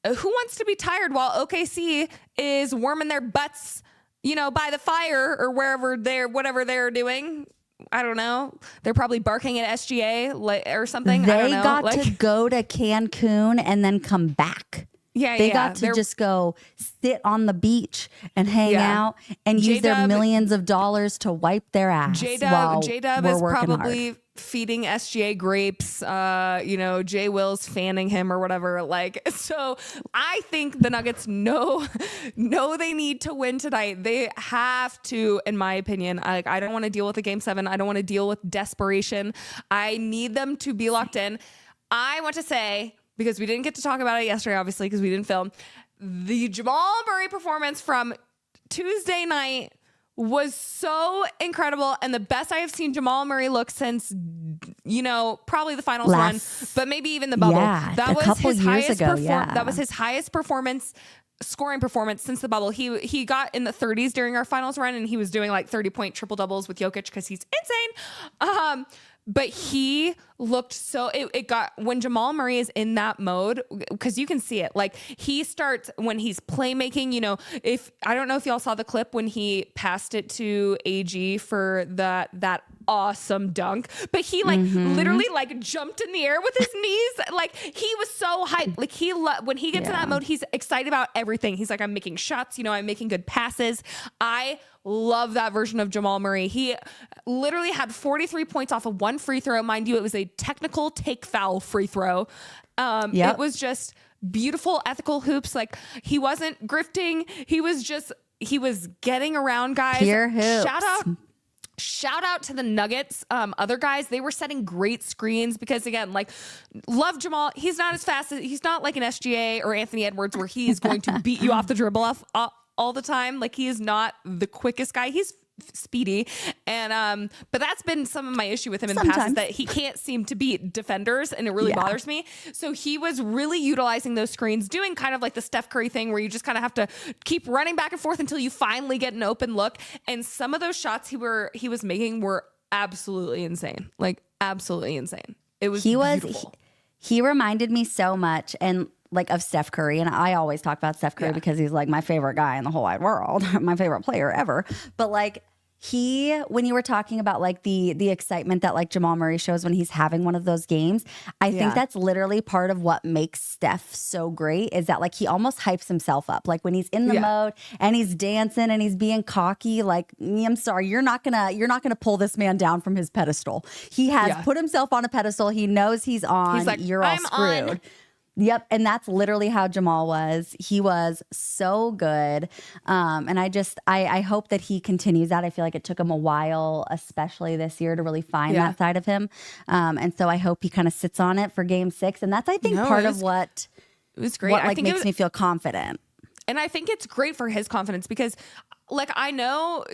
who wants to be tired while OKC is warming their butts, by the fire or whatever they're doing? I don't know. They're probably barking at SGA or something. They got to go to Cancun and then come back. They got to just go sit on the beach and hang out and use their millions of dollars to wipe their ass. J-Dub is probably hard. Feeding SGA grapes. Jay Will's fanning him or whatever. So I think the Nuggets know they need to win tonight. They have to, in my opinion. I don't want to deal with a game 7. I don't want to deal with desperation. I need them to be locked in. I want to say, because we didn't get to talk about it yesterday, obviously, because we didn't film, the Jamal Murray performance from Tuesday night was so incredible and the best I have seen Jamal Murray look since probably the finals run, but maybe even the bubble. Yeah, that was couple his years highest ago. Yeah. That was his highest scoring performance since the bubble. He got in the 30s during our finals run, and he was doing like 30-point triple doubles with Jokic because he's insane. But he looked it got when Jamal Murray is in that mode, because you can see it. Like, he starts when he's playmaking, if I don't know if y'all saw the clip when he passed it to AG for that awesome dunk, but he literally like jumped in the air with his knees. Like, he was so hyped. Like, when he gets in that mode, he's excited about everything. He's like, I'm making shots, I'm making good passes. I love that version of Jamal Murray. He literally had 43 points off of one free throw. Mind you, it was a technical take foul free throw. It was just beautiful, ethical hoops. Like, he wasn't grifting. He was getting around guys. Pure hoops. Shout out to the Nuggets. Other guys, they were setting great screens because, again, like, love Jamal. He's not as fast he's not like an SGA or Anthony Edwards where he's going to beat you off the dribble all the time. Like, he is not the quickest guy. He's speedy. And but that's been some of my issue with him in the past, is that he can't seem to beat defenders, and it really bothers me. So he was really utilizing those screens, doing kind of like the Steph Curry thing where you just kind of have to keep running back and forth until you finally get an open look. And some of those shots he was making were absolutely insane. Like, absolutely insane. It was beautiful. He reminded me so much and like of Steph Curry. And I always talk about Steph Curry because he's like my favorite guy in the whole wide world, my favorite player ever. But like, when you were talking about like the excitement that like Jamal Murray shows when he's having one of those games, I think that's literally part of what makes Steph so great, is that like he almost hypes himself up. Like, when he's in the mode and he's dancing and he's being cocky, like, I'm sorry, you're not gonna pull this man down from his pedestal. He has put himself on a pedestal. He knows he's on. He's like, you're all screwed. On. Yep. And that's literally how Jamal was. He was so good. And I hope that he continues that. I feel like it took him a while, especially this year, to really find that side of him. And so I hope he kind of sits on it for game 6. And that's, I think, part of what it was great. What makes me feel confident. And I think it's great for his confidence because, like, I know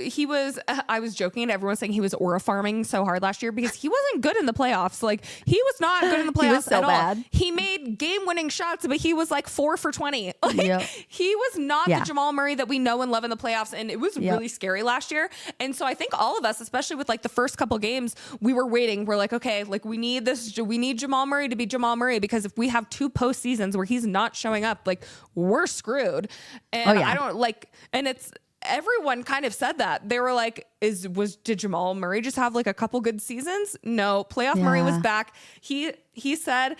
I was joking and everyone's saying he was aura farming so hard last year because he wasn't good in the playoffs. Like, he was not good in the playoffs at all. He made game-winning shots, but he was like 4 for 20. Like, he was not the Jamal Murray that we know and love in the playoffs, and it was really scary last year. And so I think all of us, especially with like the first couple games, we were waiting. We're like, okay, like, we need Jamal Murray to be Jamal Murray, because if we have 2 postseasons where he's not showing up, like, we're screwed. And I don't like, and it's, everyone kind of said that. They were like, did Jamal Murray just have like a couple good seasons? No, playoff Murray was back. He said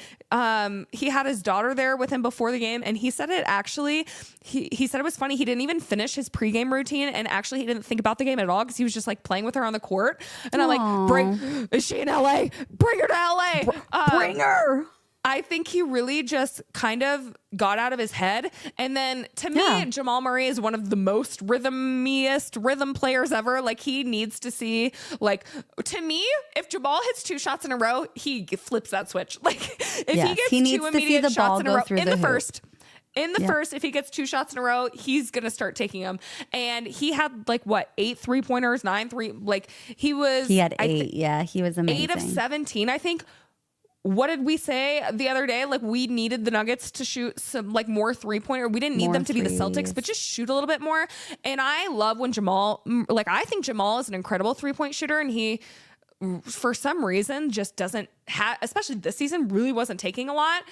he had his daughter there with him before the game, and he said it actually, he said it was funny. He didn't even finish his pregame routine, and actually he didn't think about the game at all because he was just like playing with her on the court. And I'm like, is she in LA? Bring her to LA. Bring her. I think he really just kind of got out of his head. And then, to me, Jamal Murray is one of the most rhythm players ever. Like, he needs to see, like, to me, if Jamal hits 2 shots in a row, he flips that switch. Like, if he gets 2 immediate shots in a row in the first, if he gets 2 shots in a row, he's going to start taking them. And he had like, what, 8 3-pointers, 9 3, like, he had 8. He was amazing. 8 of 17, I think. What did we say the other day? Like, we needed the Nuggets to shoot some like more 3-pointer. We didn't need them to be the Celtics, but just shoot a little bit more. And I love when Jamal, like, I think Jamal is an incredible 3-point shooter, and he, for some reason, just doesn't have, especially this season, really wasn't taking a lot.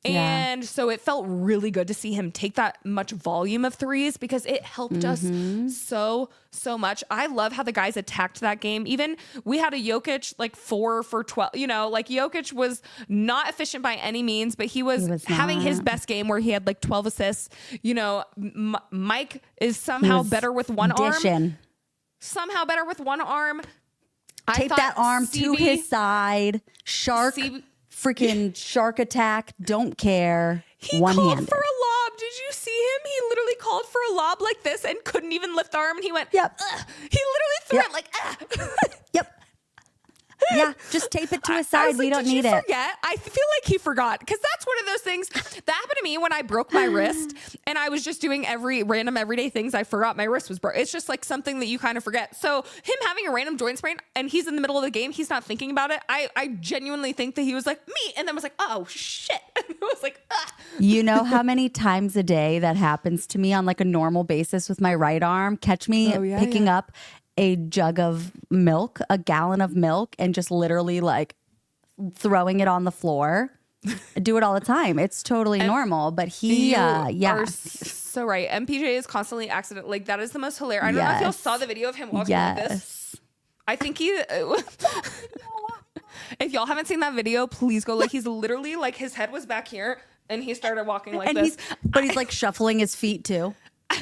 And so it felt really good to see him take that much volume of threes, because it helped us so much. I love how the guys attacked that game. Even we had a Jokic like 4 for 12. You know, like, Jokic was not efficient by any means, but he was having his best game where he had like 12 assists. You know, Mike is somehow better with one arm. Somehow better with one arm. Take that arm to his side. Freaking shark attack. Don't care. He called for a lob. Did you see him? He literally called for a lob like this and couldn't even lift the arm. And he went, He literally threw it like, Yep. Yeah, just tape it to his side. We don't need it. Forget? I feel like he forgot because that's one of those things that happened to me when I broke my wrist and I was just doing random everyday things. I forgot my wrist was broke. It's just like something that you kind of forget. So him having a random joint sprain and he's in the middle of the game, he's not thinking about it. I genuinely think that he was like, me, and then was like, oh shit. And it was like, ah. You know how many times a day that happens to me on like a normal basis with my right arm? Catch me picking up a jug of milk, a gallon of milk, and just literally like throwing it on the floor. I do it all the time. It's totally normal. But he, are so right. MPJ is constantly accident. Like that is the most hilarious. I don't know if y'all saw the video of him walking like this. I think he. If y'all haven't seen that video, please go. Like he's literally like his head was back here, and he started walking like this. He's like shuffling his feet too.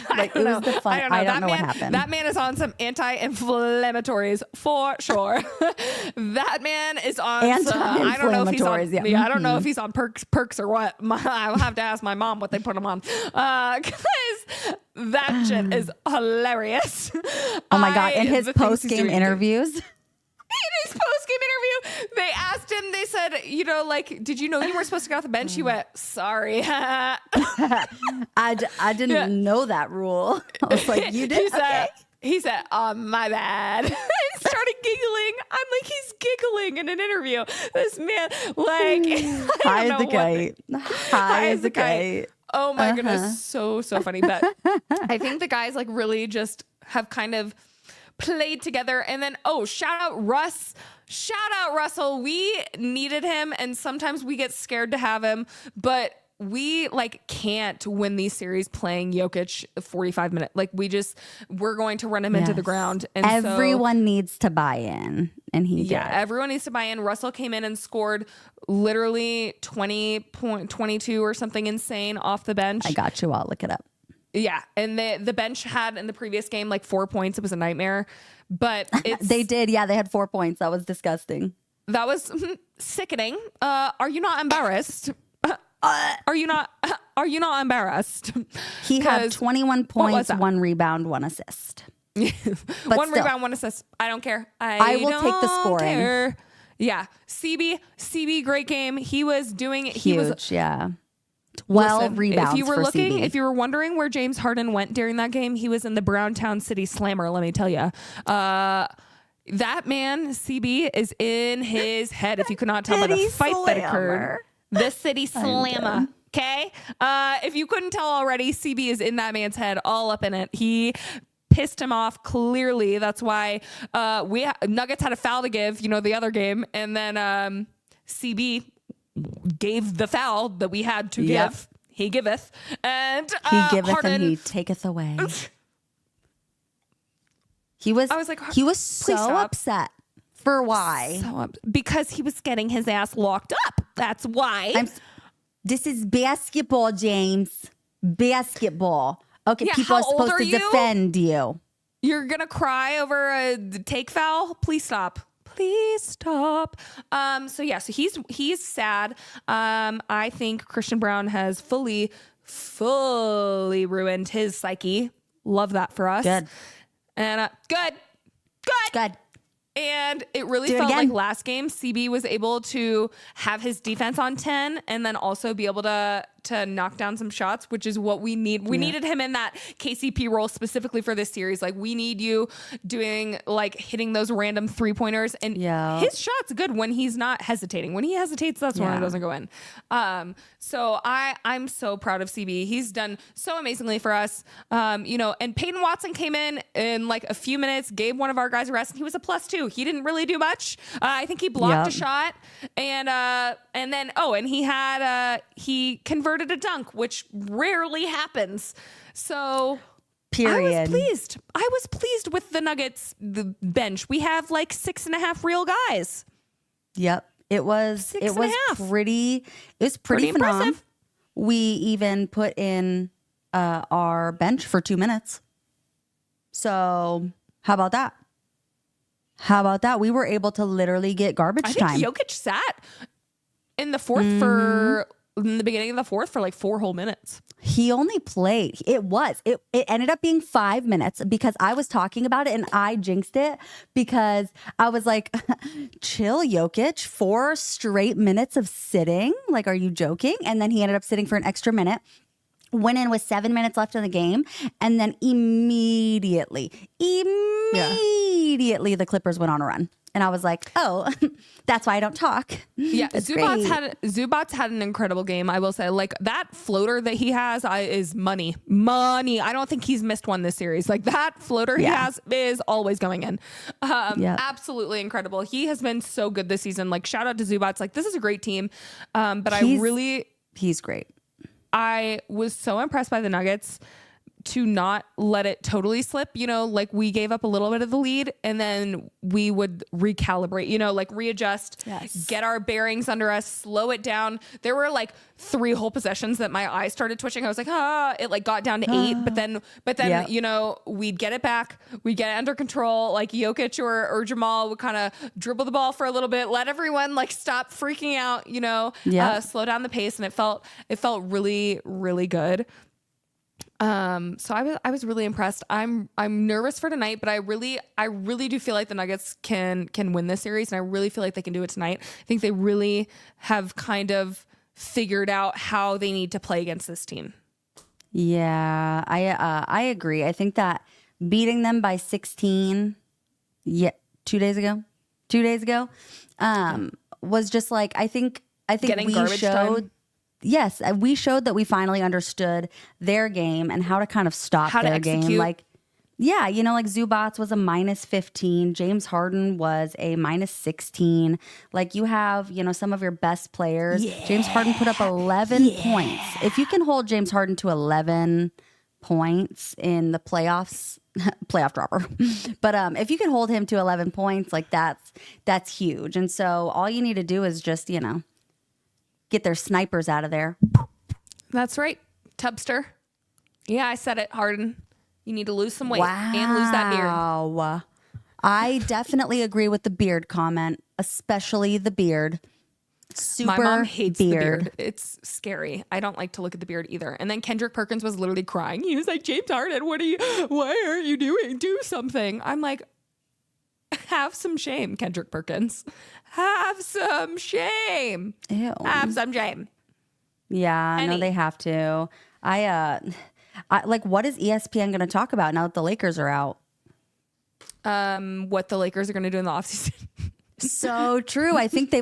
Like it was the fun. I don't know what happened. That man is on some anti-inflammatories for sure. That man is on anti-inflammatories. I don't know if he's on. I don't know if he's on perks or what. I'll have to ask my mom what they put him on. Because that shit is hilarious. Oh my god! In his post-game interviews. In his post-game interview, they asked him, they said, you know, like, did you know you weren't supposed to get off the bench? He went, sorry. I didn't know that rule. I was like, you did? He said, oh, my bad. And started giggling. I'm like, he's giggling in an interview. This man, like, high as a kite. High as a kite. Oh, my goodness. So funny. But I think the guys, like, really just have kind of played together. And then, shout out Russell. We needed him, and sometimes we get scared to have him, but we like can't win these series playing Jokic 45 minutes. Like we're going to run him into the ground. And everyone needs to buy in, and he did. Everyone needs to buy in. Russell came in and scored literally 20.22 or something insane off the bench. I got you. I'll look it up. Yeah, and the bench had in the previous game like 4 points. It was a nightmare, but they did. Yeah, they had 4 points. That was disgusting. That was sickening. Are you not embarrassed? Are you not embarrassed? He had 21 points, 1 rebound, 1 assist. Rebound, 1 assist. I don't care. I will take the scoring. Care. Yeah, CB, great game. He was doing it. Huge. 12 rebounds. If you were wondering where James Harden went during that game, he was in the Browntown City Slammer. Let me tell you, that man CB is in his head. If you could not tell by the fight that occurred, the City Slammer. Okay, if you couldn't tell already, CB is in that man's head, all up in it. He pissed him off clearly. That's why Nuggets had a foul to give. You know, the other game, and then CB gave the foul that we had to give. He giveth, and he giveth, Harden, and he taketh away. He was so upset. For why? Because he was getting his ass locked up. That's why. This is basketball, James. Basketball. Okay, Yeah, people how are supposed old to are you? defend you. You're gonna cry over a take foul? Please stop. Please stop. So he's sad. I think Christian Brown has fully ruined his psyche. Love that for us. Good. And good. And it really Do it felt again. like last game, CB was able to have his defense on 10 and then also be able to knock down some shots, which is what we need. We needed him in that KCP role specifically for this series. Like we need you doing like hitting those random 3-pointers, and his shot's good when he's not hesitating. When he hesitates, that's when it doesn't go in. So I'm so proud of CB. He's done so amazingly for us. And Peyton Watson came in like a few minutes, gave one of our guys a rest, and he was a +2. He didn't really do much. I think he blocked a shot, and then he converted a dunk, which rarely happens. So period. I was pleased with the Nuggets, the bench. We have like 6.5 real guys. Yep. It was pretty impressive. We even put in our bench for 2 minutes. So how about that? We were able to literally get garbage time. I think Jokic sat in the fourth for in the beginning of the fourth for like 4 whole minutes. He only played. It ended up being 5 minutes because I was talking about it and I jinxed it because I was like, chill, Jokic, 4 straight minutes of sitting. Like, are you joking? And then he ended up sitting for an extra minute. Went in with 7 minutes left in the game, and then immediately, the Clippers went on a run. And I was like, oh, that's why I don't talk. Yeah, Zubats had an incredible game. I will say, like, that floater that he has is money. I don't think he's missed one this series. Like, that floater he has is always going in. Absolutely incredible. He has been so good this season. Like, shout out to Zubats. Like, this is a great team. But he's great. I was so impressed by the Nuggets to not let it totally slip. You know, like we gave up a little bit of the lead and then we would recalibrate, you know, like readjust, get our bearings under us, slow it down. There were like 3 whole possessions that my eyes started twitching. I was like, it like got down to 8, but then, you know, we'd get it back. We'd get it under control. Like Jokic or Jamal would kind of dribble the ball for a little bit, let everyone like stop freaking out, you know, slow down the pace. And it felt really, really good. So I was really impressed. I'm nervous for tonight, but I really do feel like the Nuggets can win this series, and I really feel like they can do it tonight. I think they really have kind of figured out how they need to play against this team. Yeah, I agree. I think that beating them by 16, 2 days ago, was just like I think Getting we garbage showed. time. Yes, we showed that we finally understood their game and how to kind of stop their game. Like, yeah, you know, like Zubats was a -15. James Harden was a -16. Like you have, you know, some of your best players. Yeah. James Harden put up 11 points. If you can hold James Harden to 11 points in the playoffs, playoff dropper. But if you can hold him to 11 points, like that's huge. And so all you need to do is just, you know, get their snipers out of there. That's right. Tubster. Yeah, I said it, Harden. You need to lose some weight and lose that beard. Wow. I definitely agree with the beard comment, especially the beard. My mom hates the beard. It's scary. I don't like to look at the beard either. And then Kendrick Perkins was literally crying. He was like, James Harden, why aren't you doing? Do something. I'm like, have some shame, Kendrick Perkins. Have some shame. Ew. Have some shame. Yeah, no, they have to. I like, what is ESPN going to talk about now that the Lakers are out? What the Lakers are going to do in the offseason. So true. I think they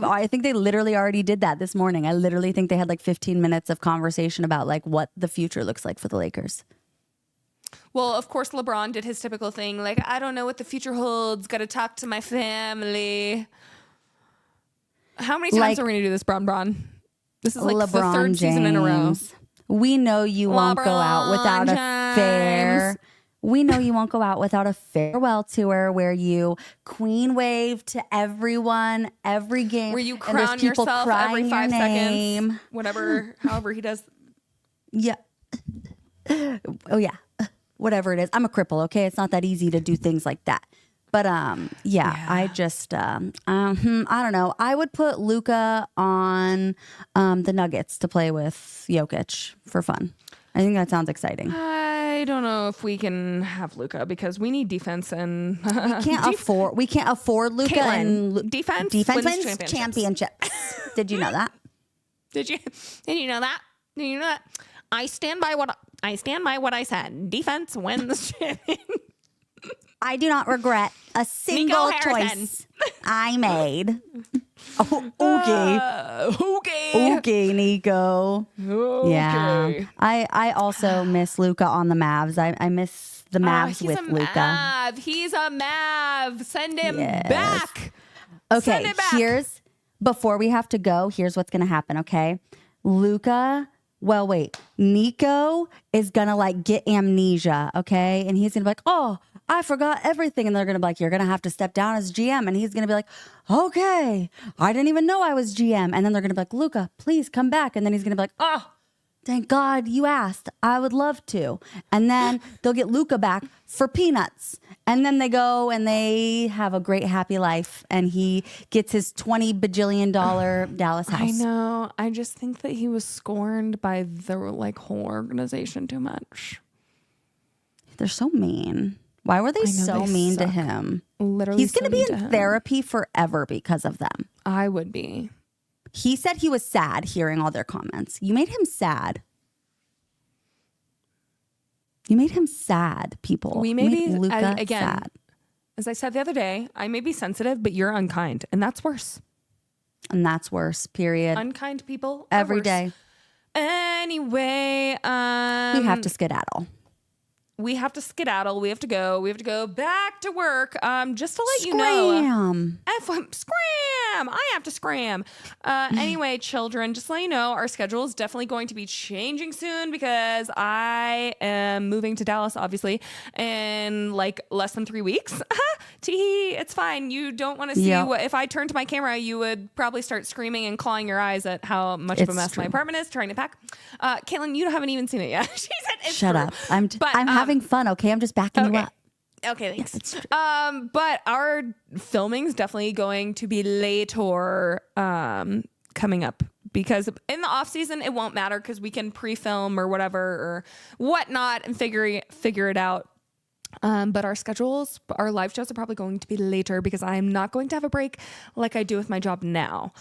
literally already did that this morning. I literally think they had like 15 minutes of conversation about like what the future looks like for the Lakers. Well, of course, LeBron did his typical thing. Like, I don't know what the future holds. Got to talk to my family. How many times are we going to do this, Bron? This is like LeBron the 3rd season in a row. We know you won't go out without We know you won't go out without a farewell tour where you queen wave to everyone, every game. Where you crown yourself every 5 seconds. Whatever, however he does. Yeah. Oh, yeah. Whatever it is. I'm a cripple, okay? It's not that easy to do things like that. But I just I don't know. I would put Luka on the Nuggets to play with Jokic for fun. I think that sounds exciting. I don't know if we can have Luka because we need defense and we can't afford Luka and defense wins championships. Did you know that? Did you know that? Did you know that? I stand by what I said. Defense wins champion. I do not regret a single choice I made. Okay, Nico. Okay. Yeah. I also miss Luka on the Mavs. I miss the Mavs with Luka. He's a Mav. Send him back. Okay, before we have to go, here's what's going to happen, okay? Nico is going to like get amnesia, okay? And he's going to be like, oh, I forgot everything. And they're going to be like, you're going to have to step down as GM. And he's going to be like, okay, I didn't even know I was GM. And then they're going to be like, Luka, please come back. And then he's going to be like, oh, Thank God you asked. I would love to. And then they'll get Luca back for peanuts. And then they go and they have a great happy life. And he gets his $20 bajillion Dallas house. I know. I just think that he was scorned by the whole organization too much. They're so mean. Why were they so mean to him? Literally, he's going to be in therapy forever because of them. I would be. He said he was sad hearing all their comments. You made him sad. You made him sad, people. We may be, Luca again, sad. As I said the other day, I may be sensitive, but you're unkind. And that's worse. And that's worse, period. Unkind people every day. Anyway, we have to skedaddle. We have to skedaddle. We have to go. We have to go back to work. Just to let you know. Scram. I have to scram. Anyway, children, just to let you know, our schedule is definitely going to be changing soon because I am moving to Dallas, obviously, in like less than 3 weeks. Teehee, it's fine. You don't want to see what, if I turned to my camera, you would probably start screaming and clawing your eyes at how much of a mess my apartment is, trying to pack. Caitlin, you haven't even seen it yet. She said it's Shut up. I'm having fun, okay? I'm just backing you up. Okay, thanks. But our filming's definitely going to be later coming up because in the off season it won't matter because we can pre-film or whatever or whatnot and figure it out. But our schedules, our live shows are probably going to be later because I'm not going to have a break like I do with my job now.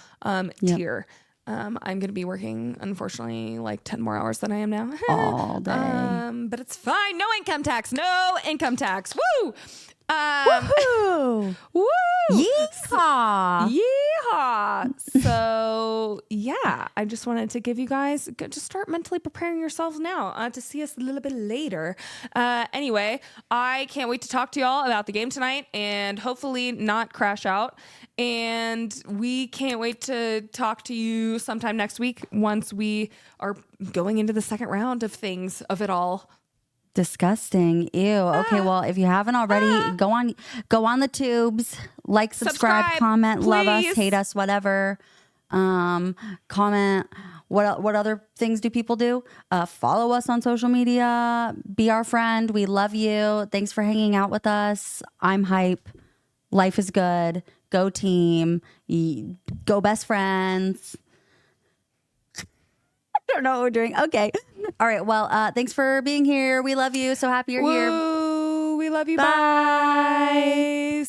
Here. I'm going to be working, unfortunately, like 10 more hours than I am now. All day. But it's fine. No income tax. No income tax. Woo! Woohoo! Woo! Yeehaw! Yeehaw! So, yeah, I just wanted to give you guys, just start mentally preparing yourselves now to see us a little bit later. Anyway, I can't wait to talk to y'all about the game tonight and hopefully not crash out. And we can't wait to talk to you sometime next week once we are going into the second round of things, of it all. Disgusting. Ew. Okay, well, if you haven't already, go on the tubes, like, subscribe, comment, please. Love us, hate us, whatever. Comment. What other things do people do? Follow us on social media. Be our friend. We love you. Thanks for hanging out with us. I'm hype. Life is good. Go team. Go best friends. I don't know what we're doing. Okay. All right. Well, thanks for being here. We love you. So happy you're here. We love you. Bye.